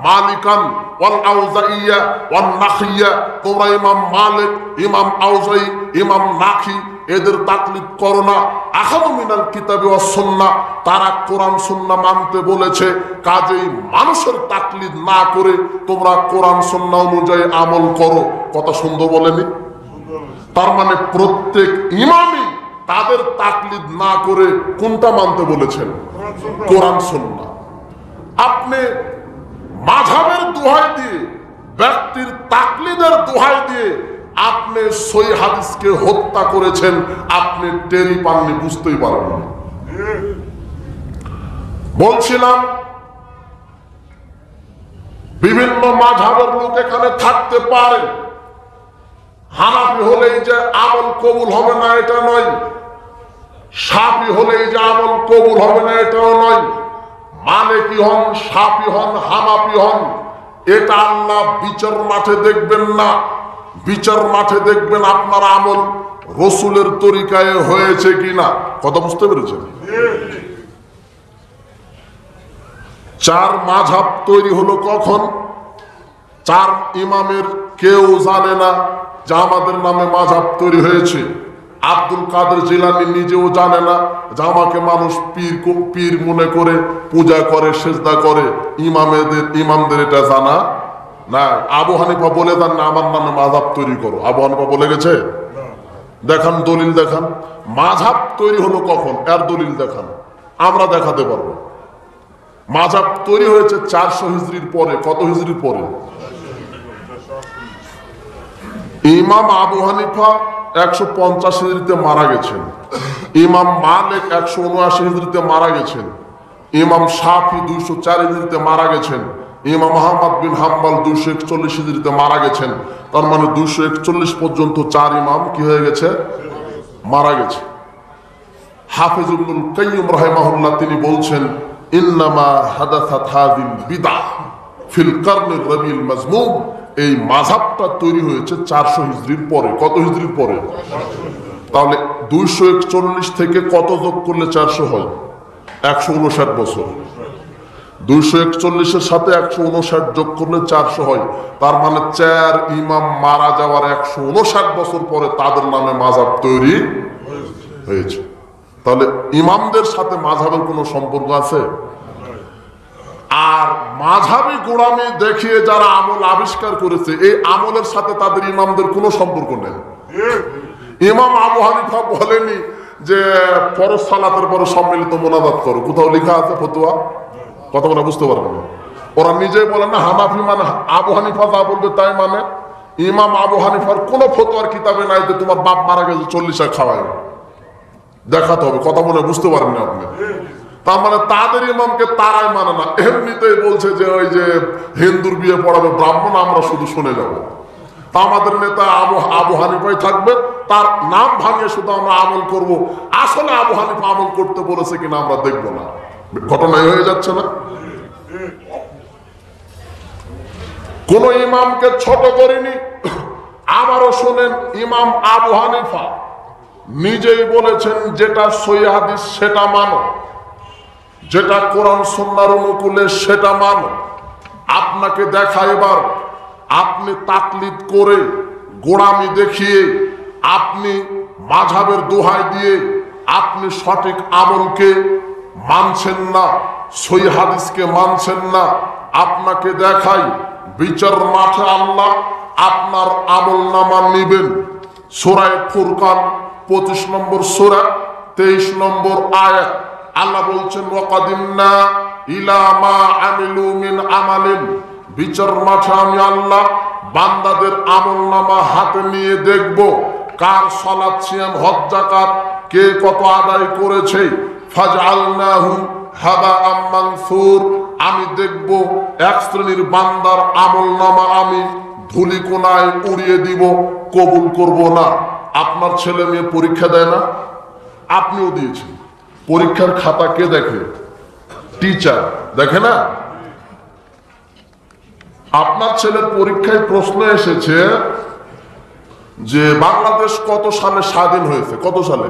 মালিকান ওয়াল আউজাইয়া ওয়ান নাখিয়া, তোমরা ইমাম মালিক, ইমাম আউজাই, ইমাম নাখি এদের তাকলিদ করো না। আখাযু মিনাল কিতাবি ওয়াস সুন্নাহ, তারা কোরআন সুন্নাহ মানতে বলেছে, কাজেই মানুষের তাকলিদ না করে তোমরা কোরআন সুন্নাহ অনুযায়ী আমল করো। কথা সুন্দর বলেনি? তার মানে প্রত্যেক ইমামই তাদের তাকলিদ না করে কোনটা মানতে বলেছেন? কোরআন সুন্নাহ। আপনি মাযহাবের দোহাই দিয়ে, ব্যক্তির তাকলিদের দোহাই দিয়ে আপনি সহিহ হাদিসকে হত্যা করেছেন, আপনি টেরি পাননি, বুঝতেই পারেন। বলছিলাম বিভিন্ন মাযহাবের লোক এখানে থাকতে পারে। হানাফি হলেই যে আমল কবুল হবে না এটা নয়, শাফি হলেই যে আমল কবুল হবে না এটাও নয়। মালিকি হন, শাফি হন, হানাফি হন, এটা আল্লাহ বিচার মাঠে দেখবেন না। বিচার মাঠে দেখবেন আপনার আমল রসুলের তরিকায় হয়েছে কিনা। কথা বুঝতে পেরেছেন? চার মাযহাব তৈরি হলো কখন? চার ইমামের কেউ জানে না যে আমাদের নামে মাযহাব তৈরি হয়েছে। আব্দুল কাদের জিলানী নিজেও জানে না যে আমাকে মানুষ পীর মনে করে পূজা করে, সেজদা করে। ইমামদের এটা জানা না। আবু হানিফা বলে দেন না আমার নামে মাযহাব তৈরি করো। আবু হানিফা বলে গেছে? দেখান, দলিল দেখান। মাযহাব তৈরি হলো কখন, এর দলিল দেখান, আমরা দেখাতে পারবো। মাযহাব তৈরি হয়েছে 400 হিজরির পরে। কত হিজরির পরে? ইমাম আবু হানিফা 150 হিজরিতে মারা গেছেন। ইমাম মালিক 179 হিজরিতে মারা গেছেন। ইমাম শাফি 204 হিজরিতে মারা গেছেন। ইমাম আহমদ বিন হাম্বল 241 হিজরিতে মারা গেছেন। তার মানে 241 পর্যন্ত চার ইমাম কি হয়ে গেছে? মারা গেছে। হাফিজ ইবনুল কাইয়্যিম রাহিমাহুল্লাহ তিনি বলছেন, ইন্নামা হাদাসাত হাযিল বিদআহ ফিল কারনির রাবিল মাজমুম এই মাযহাবটা তৈরি হয়েছে 400 হিজরির পরে। কত হিজরির পরে? তাহলে 241 থেকে কত যোগ করলে 400 হয়? 159 বছর। 241-এর সাথে 159 যোগ করলে 400 হয়। তার মানে 4 ইমাম মারা যাওয়ার 159 বছর পরে তাদের নামে মাযহাব তৈরি হয়েছে। তাহলে ইমামদের সাথে মাযহাবের কোনো সম্পর্ক আছে? আর মাযহাবি গোড়ামি দেখিয়ে যারা আমল আবিষ্কার করেছে, এই আমলের সাথে তাদের ইমামদের কোনো সম্পর্ক নেই। ইমাম আবু হানিফা বলেনি যে ফরজ সালাতের পরে সম্মিলিত মোনাজাত করো, কোথাও লেখা আছে ফতোয়া? কথা বলে বুঝতে পারবেন না। ওরা নিজেই বলে না হানাফি মানে আবু হানিফা যা বলবে তাই মানে। ইমাম আবু হানিফার কোন ফতোয়ার কিতাবে নাই যে তোমার বাপ মারা গেছে 40 খাওয়ায়, দেখাতে হবে। কথা বলে বুঝতে পারেন না আপনি? তার মানে তাদের ইমামকে তারাই মানে না। এমনিতেই বলছে যে ওই যে হিন্দুর বিয়ে পড়াবে ব্রাহ্মণ, আমরা শুধু শুনে যাব। তা আমাদের নেতা আবু হানিফাই থাকবে, তার নাম ভাঙিয়ে শুধু আমরা আমল করব। আসলে আবু হানিফা আমল করতে বলেছে কিনা আমরা দেখবো না। ঘটনাই হয়ে যাচ্ছে না? কোন ইমামকে ছোট করিনি। আবারও শোনেন, ইমাম আবু হানিফা নিজেই বলেছেন যেটা সহিহ হাদিস সেটা মানো, যেটা কোরআন সুন্নাহর অনুকূলে সেটা মানো। আপনাকে দেখা এবার আপনি তাকলিদ করে গোড়ামি দেখিয়ে আপনি মাযহাবের দোহাই দিয়ে আপনি সঠিক আমলকে মানছেন না, সহিহ হাদিসকে মানছেন না। আপনাকে দেখাই বিচার মাঠে আল্লাহ আপনার আমলনামা নিবেন। সূরা ফুরকান 25 নম্বর সূরা 23 নম্বর আয়াত আল্লাহ বলছেন ওয়াকাদিমনা ইলা মা আমিলু মিন আমালিন। বিচার মাঠে আমি আল্লাহ বান্দাদের আমলনামা হাতে নিয়ে দেখব কার সালাত সিয়াম হজ যাকাত কে কত আদায় করেছে। ফাজআলনাহু হাবাআম মানসুর। আমি দেখব এক শ্রেণীর বান্দার আমলনামা আমি ধূলিকণায় উড়িয়ে দিব, কবুল করব না। আপনার ছেলে মেয়ে পরীক্ষা দেয় না? আপনিও দিয়েছেন। পরীক্ষার খাতা কে দেখে? টিচার দেখে না? আপনার ছেলের পরীক্ষায় প্রশ্ন এসেছে যে বাংলাদেশ কত সালে স্বাধীন হয়েছে? কত সালে?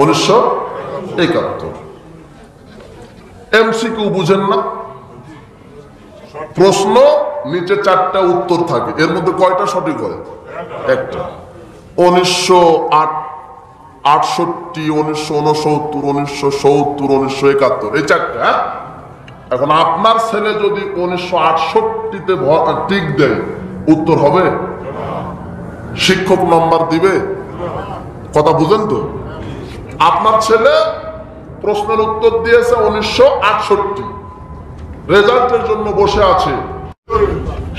1971। এমসিকিউ বুঝেন না? প্রশ্ন নিচে 4টা উত্তর থাকে, এর মধ্যে কয়টা সঠিক হয়? একটা। 1968, 1969, 1970, 1971, এই 4টা। এখন আপনার ছেলে যদি 1968-তে টিক দেয়, উত্তর হবে? শিক্ষক নম্বর দিবে? কথা বুঝেন তো? আপনার ছেলে প্রশ্নের উত্তর দিয়েছে 1968, রেজাল্টের জন্য বসে আছে,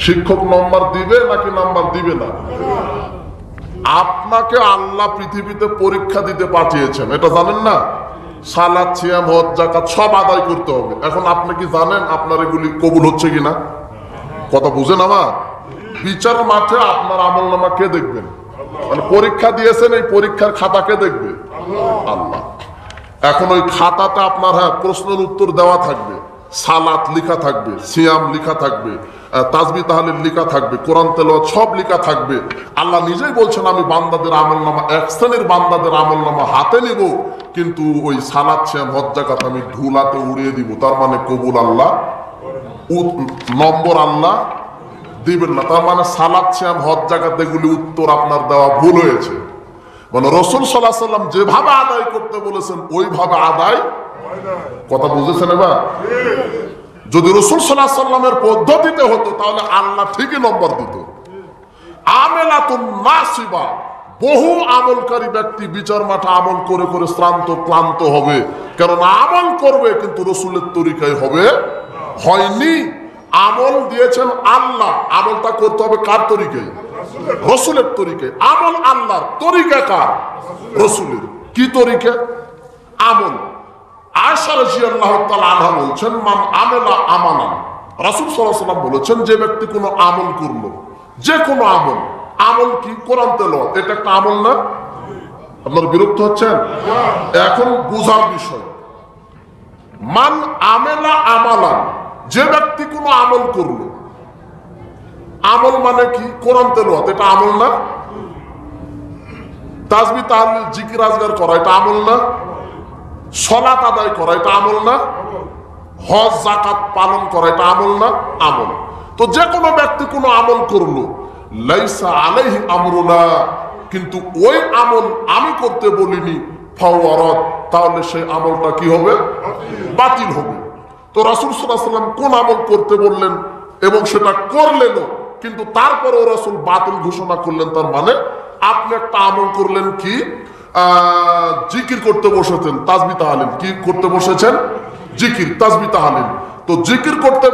শিক্ষক নম্বর দিবে নাকি নাম্বার দিবে না? আপনাকে আল্লাহ পৃথিবীতে পরীক্ষা দিতে পাঠিয়েছেন, এটা জানেন না? সালাত সিয়াম হজ যাকাত সব আদায় করতে হবে। এখন আপনি কি জানেন আপনার এগুলি কবুল হচ্ছে কিনা? কথা বুঝেন আমার? বিচার মাঠে আপনার আমলনামা কে দেখবেন? মানে পরীক্ষা দিয়েছেন, এই পরীক্ষার খাতা কে দেখবে? আল্লাহ। এখন ওই খাতাটা আপনার প্রশ্নের উত্তর দেওয়া থাকবে, সালাত লেখা থাকবে, সিয়াম লেখা থাকবে, তাসবিহ তাহলিল লেখা থাকবে, কোরআন তেলাওয়াত সব লেখা থাকবে। আল্লাহ নিজেই বলছেন আমি বান্দাদের আমলনামা, এক শ্রেণীর বান্দাদের আমলনামা হাতে নিব, কিন্তু ওই সালাত সিয়াম হজ যাকাত আমি ধুলাতে উড়িয়ে দিব। তার মানে কবুল আল্লাহ, নম্বর আল্লাহ দিবেন না। তার মানে সালাত সিয়াম হজ যাকাত এগুলি উত্তর আপনার দেওয়া ভুল হয়েছে। মানে রাসূল সাল্লাল্লাহু আলাইহি ওয়াসাল্লাম যেভাবে আদায় করতে বলেছেন ওইভাবে আদায়। কথা বুঝেছেন এবার? যদি রাসূল সাল্লাল্লাহু আলাইহি ওয়াসাল্লামের পদ্ধতিতে হতো তাহলে আল্লাহ ঠিকই নম্বর দিত। আমেলাতুন নাসিবা, বহু আমলকারী ব্যক্তি বিচার মাঠে আমল করে করে শ্রান্ত ক্লান্ত হবে, কারণ আমল করবে কিন্তু রাসূলের তরিকায় হবে, হয়নি। আমল দিয়েছেন আল্লাহ, আমলটা করতে হবে কার তরিকায়? রাসূলের তরিকায়। আমল আল্লাহর, তরিকা কার? রাসূলের। কি তরিকা? আমল। আয়েশা রাদিয়াল্লাহু তাআলা আনহা বলছেন মান আমেলা আমালান, রাসূল সাল্লাল্লাহু আলাইহি ওয়াসাল্লাম বলেছেন যে ব্যক্তি কোনো আমল করলো, যে কোনো আমল। আমল কি? কোরআন তেলাওয়াত, এটা একটা আমল না? আপনারা বিরক্ত হচ্ছেন? এখন বুঝার বিষয়। মান আমেলা আমালান, যে ব্যক্তি কোনো আমল করলো, আমল মানে কি? কোরআন তেলাওয়াত, এটা আমল না? তাসবিহ তাহলিল জিকির আজগার করা, এটা আমল না? সালাত আদায় করা, এটা আমল না? হজ যাকাত পালন করা, এটা আমল না? আমল। তো যে কোনো ব্যক্তি কোনো আমল করলো, লাইসা আলাইহি আমরুনা, কিন্তু ওই আমল আমি করতে বলিনি, ফাওয়ারাত, তাহলে সেই আমলটা কি হবে? বাতিল হবে। তো রাসূল সাল্লাল্লাহু আলাইহি ওয়াসাল্লাম কোন আমল করতে বললেন এবং সেটা করলেনও, কিন্তু তারপরেও রাসূল বাতিল ঘোষণা করলেন। তার মানে আপনি একটা আমল করলেন কি, জিকির করতে বসেছেন, তাসবিহ তাহলিল কি করতে বসেছেন? জিকির তাসবিহ তাহলিল। তো জিকির করতে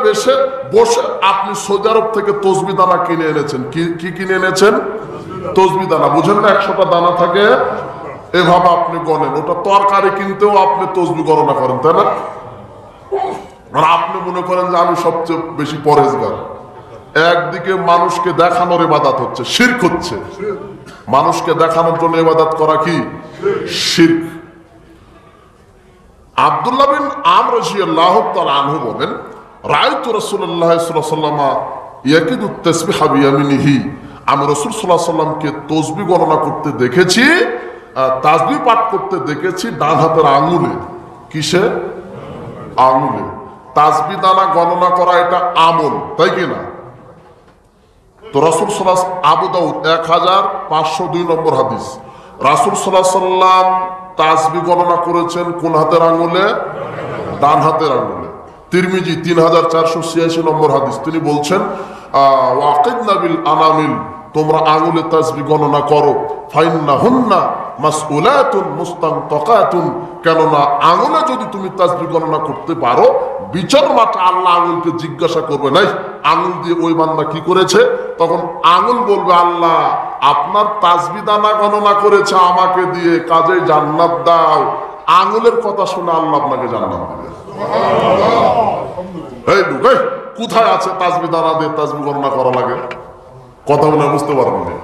বসে আপনি সৌদি আরব থেকে তসবিহ দানা কিনে এনেছেন। কি কিনে এনেছেন? তসবিহ দানা। বুঝেন না, 100টা দানা থাকে, এভাবে আপনি গণেন। ওটা তরকারি কিনতেও আপনি তসবিহ গণনা করেন, তাই না? আর আপনি মনে করেন যে আমি সবচেয়ে বেশি পরেজগার। একদিকে মানুষকে দেখানোর ইবাদত হচ্ছে, শিরক হচ্ছে। মানুষকে দেখানোর জন্য ইবাদত করা কি? শিরক। আব্দুল্লাহ বিন আমর রাদিয়াল্লাহু তাআলা আনহু বলেন, রাআইতু রাসূলুল্লাহ সাল্লাল্লাহু আলাইহি ওয়াসাল্লাম ইয়াকিদু তাসবিহা বিয়ামিনিহি, আমি রাসূল সাল্লাল্লাহু আলাইহি ওয়াসাল্লামকে তাসবিহ গণনা করতে দেখেছি, তাসবিহ পাঠ করতে দেখেছি ডান হাতের আঙ্গুলে। কিসে? আঙ্গুলে। তাসবিহ দানা গণনা করা এটা আমল, তাই কি না? তো রাসূল সাল্লাল্লাহু আলাইহি ওয়াসাল্লাম, আবু দাউদ 1502 নম্বর হাদিস, রাসূল সাল্লাল্লাহু আলাইহি ওয়াসাল্লাম তাসবিহ গণনা করেছেন কোন হাতের আঙ্গুলে? ডান হাতের আঙ্গুলে। তিরমিজি 3486 নম্বর হাদিস, তিনি বলছেন, ওয়াকিদনা বিল আনামিল, তোমরা আঙ্গুলে তাসবিহ গণনা করো, ফাইন্নাহুন্না মাসউলাতুন মুস্তানতাকাতুন, কেননা আঙ্গুলে যদি তুমি তাসবিহ গণনা করতে পারো, বিচার মাঠে আল্লাহ আঙ্গুলকে জিজ্ঞাসা করবে, নাই আঙ্গুল দিয়ে ওই বান্দা কি করেছে? তখন আঙ্গুল বলবে, আল্লাহ আপনার তাসবিহ দানা গণনা করেছে আমাকে দিয়ে, কাজে জান্নাত দাও। আঙ্গুলের কথা শুনে আল্লাহ আপনাকে জান্নাত দিবে। এই লোক, কোথায় আছে তাসবিহ দানা দিয়ে তাসবিহ গণনা করা লাগে? কথা মনে বুঝতে পারবেন না।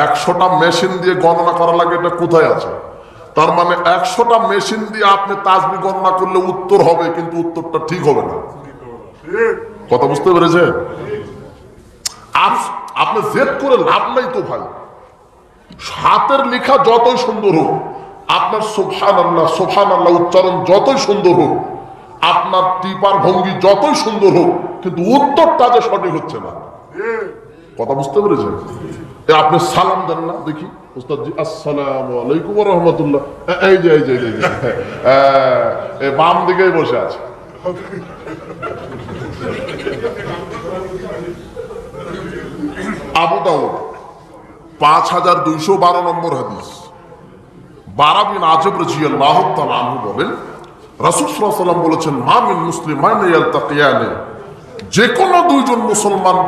100টা মেশিন দিয়ে গণনা করা লাগে, এটা কোথায় আছে? তার মানে 100টা মেশিন দিয়ে আপনি তাসবিহ গণনা করলে উত্তর হবে, কিন্তু উত্তরটা ঠিক হবে না। কথা বুঝতে পেরেছে? আপনি জেদ করে লাভ নাই তো ভাই। হাতের লেখা যতই সুন্দর হোক, আপনার সুবহানাল্লাহ সুবহানাল্লাহ উচ্চারণ যতই সুন্দর হোক, আপনার টিপার ভঙ্গি যতই সুন্দর হোক, কিন্তু উত্তরটা যে সঠিক হচ্ছে না। কথা বুঝতে পেরেছেন? আপনি সালাম দেন না, দেখি উস্তাদজি আসসালামু আলাইকুম ওয়া রাহমাতুল্লাহ, এই যে বাম দিকেই বসে আছে। আবু দাউদ 5212 নম্বর হাদিস, বারা বিন আযিব রাদিয়াল্লাহু তাআলা আনহু বলেন, রাসূল সাল্লাল্লাহু আলাইহি ওয়াসাল্লাম বলেছেন, মা মিন মুসলিমাইন ইয়ালতাকিয়ানি, যে কোনো দুইজন মুসলমান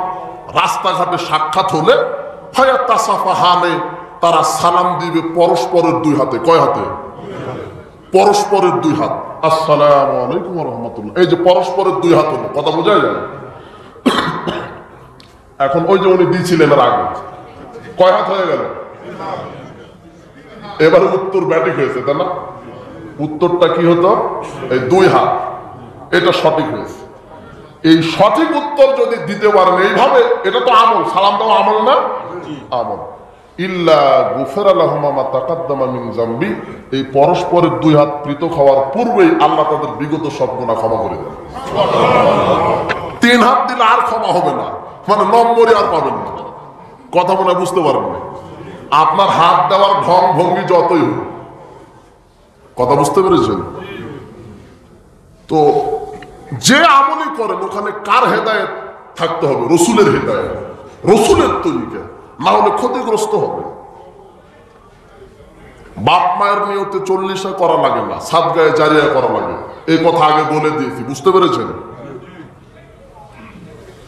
রাস্তাঘাটে সাক্ষাৎ হলে, ফায়াতাসাফাহানে, তারা সালাম দিবে পরস্পরের দুই হাতে। কয় হাতে? পরস্পরের দুই হাত। আসসালামু আলাইকুম ওয়া রাহমাতুল্লাহ, এই যে পরস্পরের দুই হাত হলো, কথা বোঝা যায়? এখন ওই যে উনি দিয়েছিলেন এর আগে, কয় হাত হয়ে গেল? এবারে উত্তর ব্যাটিক হয়েছে, তাই না? উত্তরটা কি হতো? এই দুই হাত, এটা সঠিক হয়েছে। এই সঠিক উত্তর যদি দিতে পারেন এইভাবে, এটা তো আমল, সালাম দেওয়া আমল না? আমল। ইল্লা গুফিরা লাহুমা মা তাকাদ্দামা মিন যামবি, এই পরস্পরের দুই হাত পৃথক হওয়ার পূর্বেই আল্লাহ তাদের বিগত সব গুনাহ ক্ষমা করে দেন। 3 হাত দিলে আর ক্ষমা হবে না, মানে নম্বরই আর পাবেন না। কথা মনে বুঝতে পারবেন না। আপনার হাত দেওয়ার ঢং ভঙ্গি যতই হোক, কথা বুঝতে পেরেছেন? তো যে আমলই করেন ওখানে কার হেদায়েত থাকতে হবে? রসুলের হেদায়েত, রসুলের তরিকা, না হলে ক্ষতিগ্রস্ত হবে। বাপ মায়ের নিয়তে 40 করা লাগে না, সাদগায়ে জারিয়া করা লাগে, এই কথা আগে বলে দিয়েছি, বুঝতে পেরেছেন?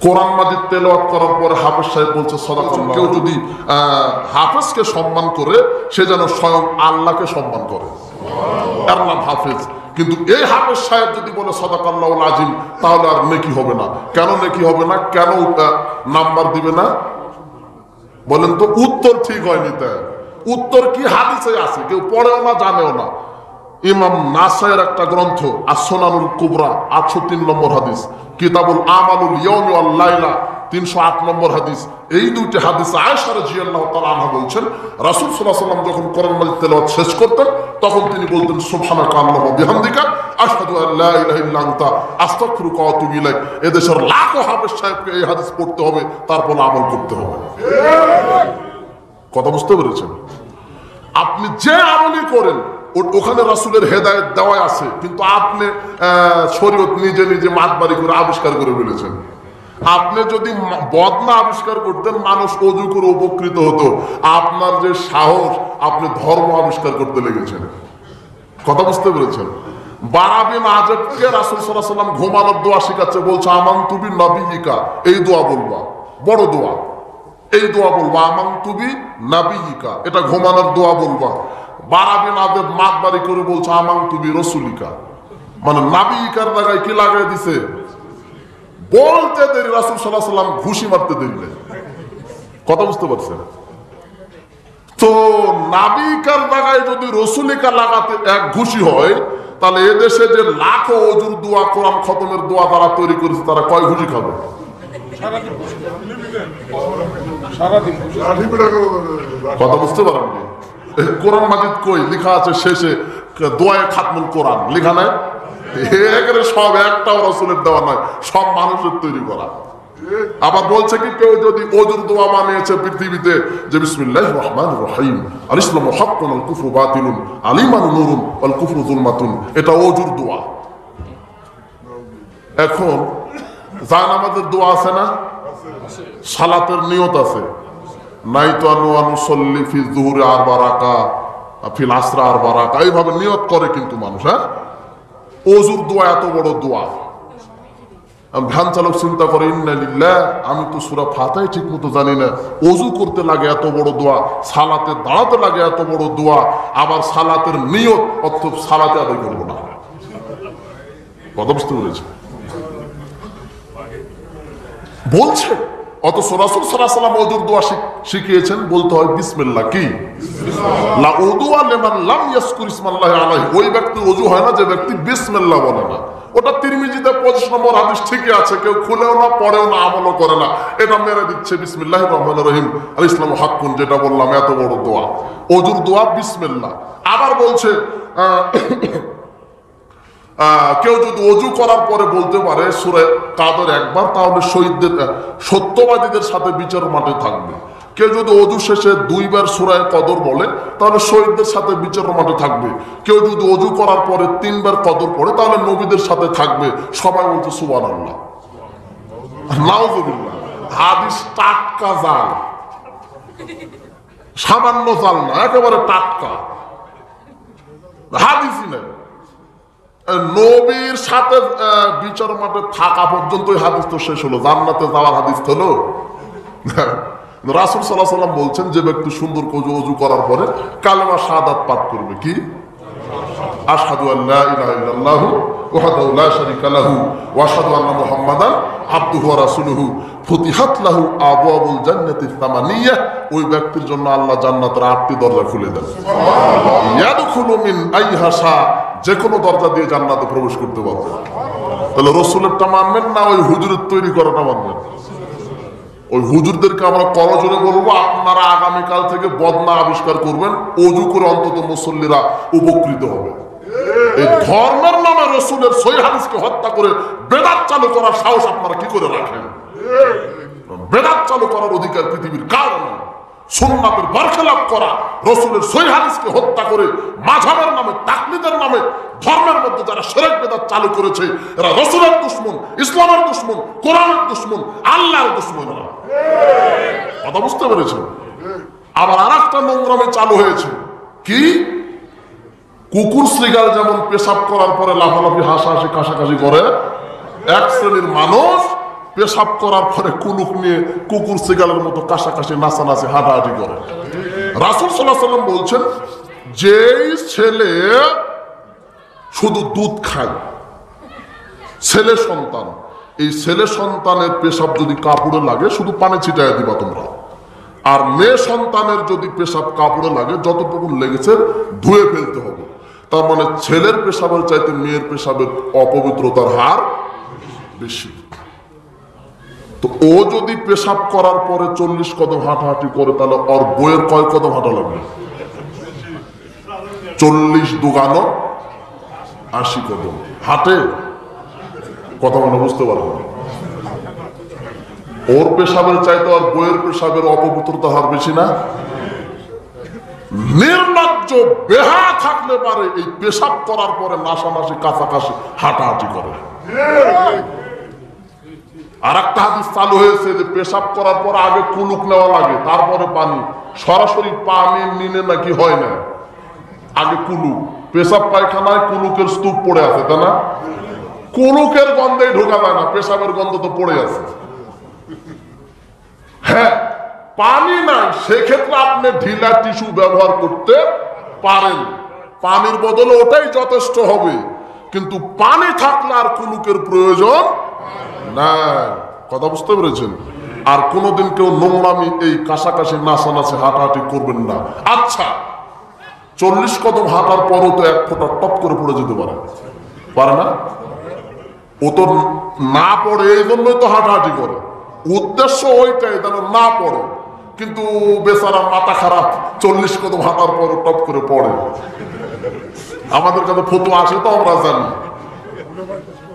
কোরআন মাজিদ তেলাওয়াত করার পরে হাফেজ সাহেব বলছে সাদাকাল্লাহ, কেউ যদি হাফেজকে সম্মান করে, সে যেন স্বয়ং আল্লাহকে সম্মান করে, এর নাম হাফেজ। কিন্তু এই হাফেজ সাহেব যদি বলে সাদাকাল্লাহুল আযীম, তাহলে আর নেকি হবে না। কেন নেকি হবে না? কেন নাম্বার দিবে না? বলেন তো। উত্তর ঠিক হয়নি। তাই উত্তর কি? হাদিসে আছে, কেউ পড়েও না, জানেও না। ইমাম নাসাইর একটা গ্রন্থ আস-সুনানুল কুবরা 803 নম্বর হাদিস, কিতাবুল আমালুল ইয়াউমি ওয়াল লাইলা 308 নম্বর হাদিস। এই দুইটি হাদিস আয়েশা রাদিয়াল্লাহু তাআলা আনহা বলছেন, রাসূল সাল্লাল্লাহু আলাইহি ওয়াসাল্লাম যখন কোরআন মাজিদ তেলাওয়াত শেষ করতেন তখন তিনি বলতেন সুবহানাকা আল্লাহুম্মা ওয়া বিহামদিকা আশহাদু আল লা ইলাহা ইল্লা আনতা আস্তাগফিরুকা ওয়া আতুবু ইলাইক। এদেশের লাখো হাফেজ সাহেবকে এই হাদিস পড়তে হবে, তারপর আমল করতে হবে। কথা বুঝতে পেরেছেন? আপনি যে আমলই করেন ওখানে রাসূলের হেদায়েত দেওয়া আছে, কিন্তু আপনি শরীয়ত নিজে নিজে মাতবাড়ি করে আবিষ্কার করে ফেলেছেন। আপনি যদি বদনা আবিষ্কার করতেন মানুষ অজু করে উপকৃত হতো, আপনার যে সাহস, আপনি ধর্ম আবিষ্কার করতে লেগেছেন। কথা বুঝতে পেরেছেন? বারা বিন আযাবকে রাসূল সাল্লাল্লাহু আলাইহি ওয়াসাল্লাম ঘুমানোর দোয়া শিখাচ্ছে, বলছে আমানতু বিনাবিয়িকা, এই দোয়া বলবা, বড় দোয়া, এই দোয়া বলবা আমানতু বিনাবিয়িকা, এটা ঘুমানোর দোয়া বলবা। বারা বিন আযাব মাতবাড়ি করে বলছে আমানতু বিরাসূলিকা, মানে নাবিয়িকার জায়গায় কি লাগাই দিছে? বলতে দেরি রাসূল সাল্লাল্লাহু আলাইহি ওয়াসাল্লাম ঘুষি মারতে দেরি নেই। কথা বুঝতে পারছেন? তো নাবিকার জায়গায় যদি রসুলিকা লাগাতে এক ঘুষি হয়, তাহলে এদেশে যে লাখো অজুর দোয়া, কোরআন খতমের দোয়া তারা তৈরি করেছে, তারা কয় ঘুষি খাবে? কথা বুঝতে পারেননি? কোরআন মাজিদ কই লেখা আছে শেষে দোয়ায়ে খাতমুল কোরআন, লেখা নাই? একেবারে সব একটাও রসুলের দেওয়া নয়, সব মানুষের তৈরি করা। আবার বলছে কি, কেউ যদি অজুর দোয়া বানিয়েছে পৃথিবীতে যে বিসমিল্লাহির রহমানির রহিম আল ইসলামু হাক্কুন আল কুফরু বাতিলুন আল ঈমানু নূরুন ওয়াল কুফরু যুলমাতুন, এটা অজুর দোয়া। এখন জানামাজের দোয়া আছে না? সালাতের নিয়ত আছে, নাইতু আনু সল্লি ফি যুহুরি আরবা রাকা ফিল আসরা আরবা রাকা, এইভাবে নিয়ত করে কিন্তু মানুষ। হ্যাঁ, অজুর দোয়া এত বড় দোয়া। ভ্যান চালক চিন্তা করে, ইন্না লিল্লাহ, আমি তো সূরা ফাতিহা ঠিক মতো জানি না, অজু করতে লাগে এত বড় দোয়া, সালাতে দাঁড়াতে লাগে এত বড় দোয়া, আবার সালাতের নিয়ত অর্থ সালাতে আদায় করবো না। কথা বুঝতে পেরেছে? বলছে অথচ রাসূল সাল্লাল্লাহু আলাইহি ওয়াসাল্লাম অজুর দোয়া শিখিয়েছেন, বলতে হয় বিসমিল্লাহ। কি লা উযুয়া লিমান লাম ইয়াজকুর ইসমাল্লাহি আলাইহি, ওই ব্যক্তি অজু হয় না যে ব্যক্তি বিসমিল্লাহ বলে না। ওটা তিরমিজিতে 25 নম্বর হাদিস ঠিকই আছে, কেউ খুলেও না, পড়েও না, আমলও করে না, এটা মেরে দিচ্ছে বিসমিল্লাহির রহমানির রহিম আল ইসলামু হাক্কুন, যেটা বললাম এত বড় দোয়া, অজুর দোয়া বিসমিল্লাহ। আবার বলছে কেউ যদি অজু করার পরে বলতে পারে সূরা কাদর একবার, তাহলে শহীদদের সত্যবাদীদের সাথে বিচার মাঠে থাকবে। কেউ যদি অজু শেষে 2 বার সূরা কদর বলে, তাহলে শহীদদের সাথে বিচার মাঠে থাকবে। কেউ যদি অজু করার পরে 3 বার কদর পড়ে, তাহলে নবীদের সাথে থাকবে। সবাই বলছে সুবহানাল্লাহ, নাউযুবিল্লাহ। হাদিস টাটকা জাল, সামান্য জাল না, একেবারে টাটকা হাদিসই নেই। নবীর সাথে বিচার মাঠে থাকা পর্যন্ত হাদিস তো শেষ হলো, জান্নাতে যাওয়ার হাদিস হলো। রাসূল সাল্লাল্লাহু আলাইহি ওয়াসাল্লাম বলছেন, যে ব্যক্তি সুন্দর করে ওযু করার পরে কালেমা শাহাদাত পাঠ করবে, কি আশহাদু আল্লা ইলাহা ইল্লাল্লাহু ওয়াহদাহু লা শারীকা লাহু ওয়া আশহাদু আন্না মুহাম্মাদান আবদুহু ওয়া রাসূলুহু, ফুতিহাত লাহু আবওয়াবুল জান্নাতি সামানিয়া, ওই ব্যক্তির জন্য আল্লাহ জান্নাতের 8টি দরজা খুলে দেন। ইয়াদখুলু মিন আইহা শা, যে কোনো দরজা দিয়ে জান্নাতে প্রবেশ করতে পারবে। তাহলে রসুলেরটা মানবেন না ওই হুজুরের তৈরি করাটা মানবেন? ওই হুজুরদেরকে আমরা করজোরে বলবো, আপনারা আগামীকাল থেকে বদনা আবিষ্কার করবেন, অজু করে অন্তত মুসল্লিরা উপকৃত হবে। এই ধর্মের নামে রসুলের সহিহ হাদিসকে হত্যা করে বেদাত চালু করার সাহস আপনারা কি করে রাখেন? বেদাত চালু করার অধিকার পৃথিবীর কারো নেই। সুন্নাতের বরখেলাপ করা, রসুলের সহিহ হাদিসকে হত্যা করে মাযহাবের নামে, তাকলিদের নামে ধর্মের মধ্যে যারা শিরক বিদআত চালু করেছে, এরা রসুলের দুশমন, ইসলামের দুশমন, কোরআনের দুশমন, আল্লাহর দুশমন। কথা বুঝতে পেরেছেন? আবার আরেকটা নোংরামি চালু হয়েছে, কি কুকুর শ্রীগাল যেমন পেশাব করার পরে লাফালাফি, হাসাহাসি, কাশাকাশি করে, এক শ্রেণীর মানুষ পেশাব করার পরে কুলুক নিয়ে কুকুর শ্রীগালের মতো কাশাকাশি, নাচানাচি, হাঁটাহাঁটি করে। রাসূল সাল্লাল্লাহু আলাইহি ওয়াসাল্লাম বলছেন, যেই ছেলে শুধু দুধ খায়, ছেলে সন্তান, এই ছেলে সন্তানের পেশাব যদি কাপড়ে লাগে, শুধু পানি ছিটাইয়া দিবা তোমরা। আর মেয়ে সন্তানের যদি পেশাব কাপড়ে লাগে, যতটুকু লেগেছে ধুয়ে ফেলতে হবে। তার মানে ছেলের পেশাবের চাইতে মেয়ের পেশাবের অপবিত্রতার হার বেশি। তো ও যদি পেশাব করার পরে 40 কদম হাঁটাহাঁটি করে, তাহলে ওর বইয়ের কয় কদম হাঁটা লাগবে? 40 দুগানো 80 কদম হাঁটে। কথা মনে বুঝতে পারবেন? ওর পেশাবের চাইতে ওর বইয়ের পেশাবের অপবিত্রতা হার বেশি না? নির্লজ্জ বেহা থাকলে পারে এই পেশাব করার পরে নাশানাশি কাছাকাছি হাঁটাহাঁটি করে। আর একটা হাদিস চালু হয়েছে যে পেশাব করার পর আগে কুলুক নেওয়া লাগে, তারপরে পানি। সরাসরি পানি নিলে নাকি হয় না, আগে কুলুক। পেশাব পায়খানায় কুলুকের স্তূপ পড়ে আছে, তাই না? কুলুকের গন্ধেই ঢোকা যায় না, পেশাবের গন্ধ তো পড়ে আছে। হ্যাঁ, পানি নাই, সেক্ষেত্রে আপনি ঢিলা টিস্যু ব্যবহার করতে পারেন, পানির বদলে ওটাই যথেষ্ট হবে। কিন্তু পানি থাকলে আর কুলুকের প্রয়োজন নাই। কথা বুঝতে পেরেছেন? আর কোনোদিন কেউ নোংরামি এই কাছাকাছি নাচানাচি হাঁটাহাঁটি করবেন না। আচ্ছা, 40 কদম হাঁটার পরও তো এক ফোঁটা টপ করে পড়ে যেতে পারে না? ও তো না পড়ে, এই জন্যই তো হাঁটাহাঁটি করে। উদ্দেশ্য ওইটাই যেন না পড়ে, কিন্তু বেচারা মাথা খারাপ, 40 কদম হাঁটার পর টপ করে পড়ে। আমাদের কাছে ফটো আসে তো আমরা জানি।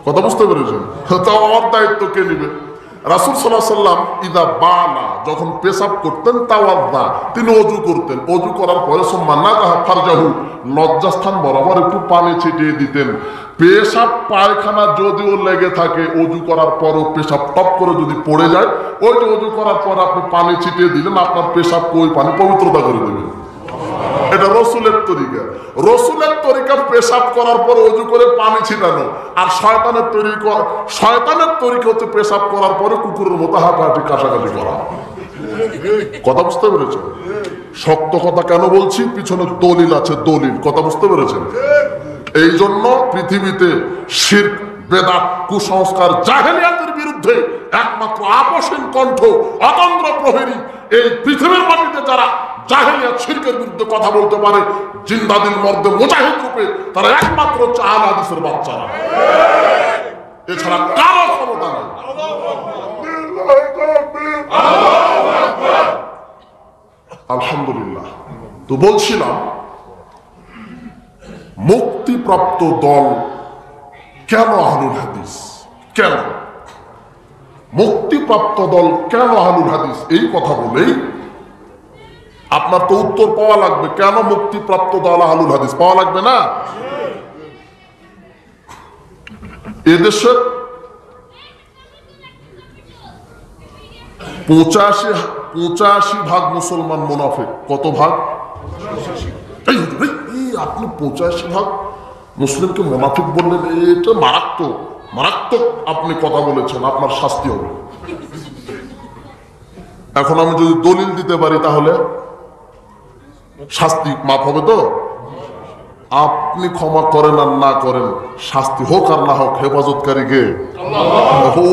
কথা বুঝতে পেরেছেন? তো আমার দায়িত্ব কে নিবে? রাসূল সাল্লাল্লাহু আলাইহি ওয়াসাল্লাম ইদা বালা, যখন পেশাব করতেন, তাওয়াদ্দা, তিনি ওযু করতেন। ওযু করার পরে সুম্মা নাযাহা ফারজাহু, লজ্জাস্থান বরাবর একটু পানি ছিটিয়ে দিতেন। পেশাব পায়খানা যদিও লেগে থাকে, ওযু করার পরও পেশাব টপ করে যদি পড়ে যায়, ওই যে ওযু করার পর আপনি পানি ছিটিয়ে দিলেন, আপনার পেশাব ওই পানি পবিত্রতা করে দেবে। এটা রসুলের তরিকা। রসুলের তরিকা পেশাব করার পর ওযু করে পানি ছিটানো। আর শয়তানের তরিকা হচ্ছে পেশাব করার পরে কুকুরের মতো হাঁটাহাঁটি কাছাকাছি করা। কথা বুঝতে পেরেছেন? শক্ত কথা কেন বলছি, পিছনে দলিল আছে, দলিল। কথা বুঝতে পেরেছেন? এই জন্য পৃথিবীতে শিরক, বেদাত, কুসংস্কার, জাহেলিয়াতের বিরুদ্ধে একমাত্র আপসহীন কণ্ঠ, অতন্দ্র প্রহরী এই পৃথিবীর মাটিতে যারা জাহেলিয়াত, শিরকের বিরুদ্ধে কথা বলতে পারে, জিন্দাদিল মর্দে মুজাহিদ রূপে, তারা একমাত্র হচ্ছে আহলে হাদিসের বাচ্চারা। এছাড়া কারো ক্ষমতা নেই। আলহামদুলিল্লাহ। তো বলছিলাম, মুক্তিপ্রাপ্ত দল কেন আহলুল হাদিস? কেন মুক্তিপ্রাপ্ত দল, কেন আহলুল হাদিস? এই কথা বলেই আপনার তো উত্তর পাওয়া লাগবে। কেন মুক্তিপ্রাপ্ত দল আহলুল হাদিস? পাওয়া লাগবে না? এদেশের 85% মুসলমান মুনাফিক। কত ভাগ? আপনি 85% মুসলিমকে মুনাফিক বললেন, এটা মারাত্মক মারাত্মক আপনি কথা বলেছেন, আপনার শাস্তি হবে। এখন আমি যদি দলিল দিতে পারি তাহলে শাস্তি মাফ হবে তো? আপনি ক্ষমা করেন আর না করেন, শাস্তি হোক আর না হোক, হেফাজতকারীকে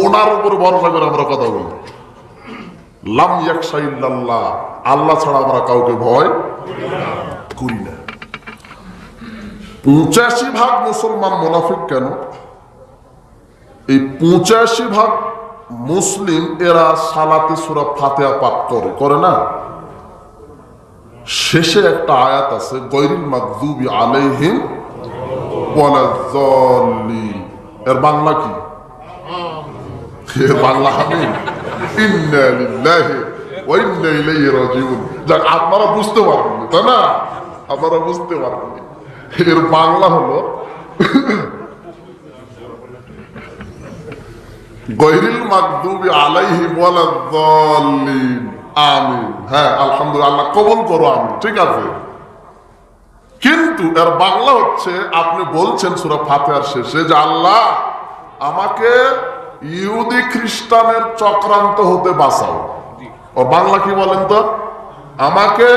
ওনার উপর ভরসা করে আমরা কথা বলি। লাম ইয়াকশা ইল্লাল্লাহ, আল্লাহ ছাড়া আমরা কাউকে ভয় করি না। 85% মুসলমান মুনাফিক কেন? এই 85% মুসলিম এরা সালাতে সূরা ফাতিহা পাঠ করে না? শেষে একটা আয়াত আছে, গায়রিল মাগযুবি আলাইহিম ওয়ালাদ-দাল্লিন। এর বাংলা কি? এর বাংলা আমিন। ইন্না লিল্লাহি ওয়া ইন্না ইলাইহি রাজিউন। যাক, আপনারা বুঝতে পারবেন, তাই না? আপনারা বুঝতে পারবেন। এর বাংলা হলো গায়রিল মাগযুবি আলাইহিম ওয়ালাদ-দাল্লিন। আমিন। হ্যাঁ, আলহামদুলিল্লাহ, আল্লাহ কবুল করো, আমিন। ঠিক আছে, কিন্তু এর বাংলা হচ্ছে, আপনি বলছেন সূরা ফাতিহার শেষে যে আল্লাহ আমাকে ইহুদি খ্রিস্টানের চক্রান্ত হতে বাঁচাও। ওর বাংলা কি বলেন তো? আমাকে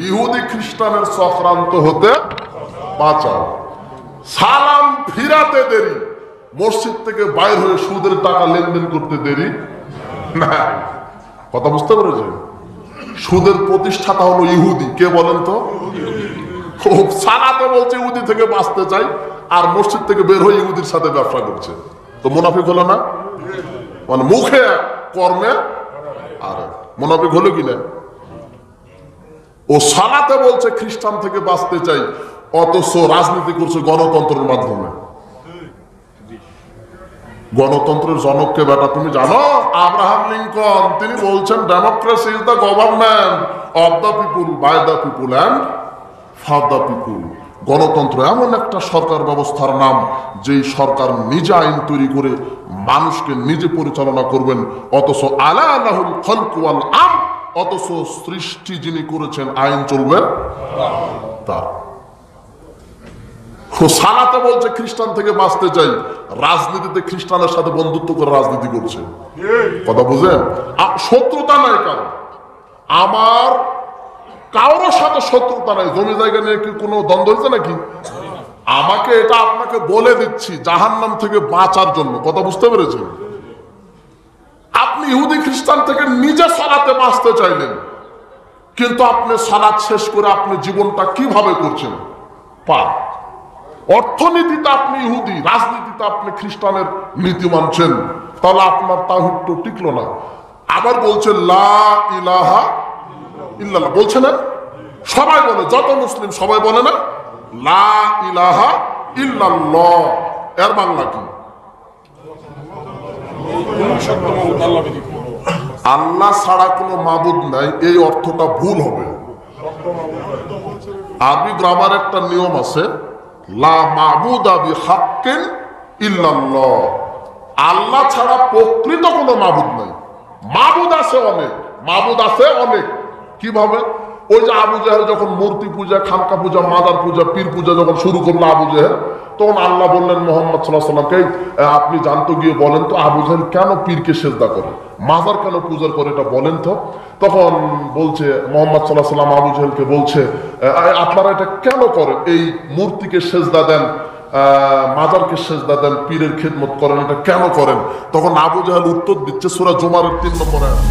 ইহুদি খ্রিস্টানের চক্রান্ত হতে বাঁচাও। সালাম ফিরাতে দেরি, মসজিদ থেকে বাইর হয়ে সুদের টাকা লেনদেন করতে দেরি না। কথা বুঝতে পেরেছেন? সুদের প্রতিষ্ঠাতা হলো ইহুদি। কে বলেন তো? সালাতে বলছে ইহুদি থেকে বাঁচতে চাই, আর মসজিদ থেকে বের হয়ে ইহুদির সাথে ব্যবসা করছে। তো মুনাফিক হলো না? মানে মুখে কর্মে আরেক। মুনাফিক হলো কিনা? ও সালাতে বলছে খ্রিস্টান থেকে বাঁচতে চাই, অথচ রাজনীতি করছে গণতন্ত্রের মাধ্যমে। গণতন্ত্রের জনককে বেটা তুমি জানো? Abraham Lincoln. তিনি বলছেন democracy is the government of the people, by the people and for the people. গণতন্ত্র এমন একটা সরকার ব্যবস্থার নাম, যেই সরকার নিজে আইন তৈরি করে মানুষকে নিজে পরিচালনা করবেন, অথচ আলা আল্লাহুল খালকু ওয়াল আমর, অথচ সৃষ্টি যিনি করেছেন আইন চলবে তার। সালাতে বলছে খ্রিস্টান থেকে বাঁচতে চাই, রাজনীতিতে খ্রিস্টানের সাথে বন্ধুত্ব করে রাজনীতি করছে। কথা বুঝেন? শত্রুতা নাই কারণ, আমার কারোর সাথে শত্রুতা নাই। জমি জায়গা নিয়ে কি কোনো দ্বন্দ্ব হয়েছে নাকি? আমাকে এটা আপনাকে বলে দিচ্ছি জাহান্নাম থেকে বাঁচার জন্য। কথা বুঝতে পেরেছেন? আপনি ইহুদি খ্রিস্টান থেকে নিজে সালাতে বাঁচতে চাইলেন, কিন্তু আপনি সালাত শেষ করে আপনি জীবনটা কিভাবে করছেন? অর্থনীতিতে আপনি ইহুদি, রাজনীতিতে আপনি খ্রিস্টানের নীতি মানছেন, তাহলে আপনার তাওহীদ তো টিকলো না। আবার বলছে লা ইলাহা ইল্লাল্লাহ, বলছে না? সবাই বলে, যত মুসলিম সবাই বলে না লা ইলাহা ইল্লাল্লাহ। এর বাংলা কি? আল্লাহ ছাড়া কোনো মাবুদ নাই, এই অর্থটা ভুল হবে। আরবি গ্রামার একটা নিয়ম আছে, লা মাবুদা বিহাক্কিন ইল্লাল্লাহ। আল্লাহ ছাড়া প্রকৃত কোনো মাবুদ নাই। মাবুদ আছে অনেক, মাবুদ আছে অনেক। কিভাবে? ওই যে আবু জাহেল যখন মূর্তি পূজা, খানকা পূজা, মাজার পূজা, পীর পূজা যখন শুরু করলো আবু জাহেল, তখন আল্লাহ বললেন মুহাম্মদ সাল্লাল্লাহু আলাইহি ওয়াসাল্লামকে, আপনি জানতো গিয়ে বলেন তো আবু জাহেল কেন পীরকে সেজদা করে, মাজার কেন পূজা করে, এটা বলেন তো। তখন বলছে মুহাম্মদ সাল্লাল্লাহু আলাইহি ওয়াসাল্লাম আবু জাহেলকে বলছে, আপনারা এটা কেন করেন? এই মূর্তিকে সেজদা দেন, মাজারকে সেজদা দেন, পীরের খেদমত করেন, এটা কেন করেন? তখন আবু জাহেল উত্তর দিচ্ছে সূরা জুমারের 3 নম্বর আয়াত।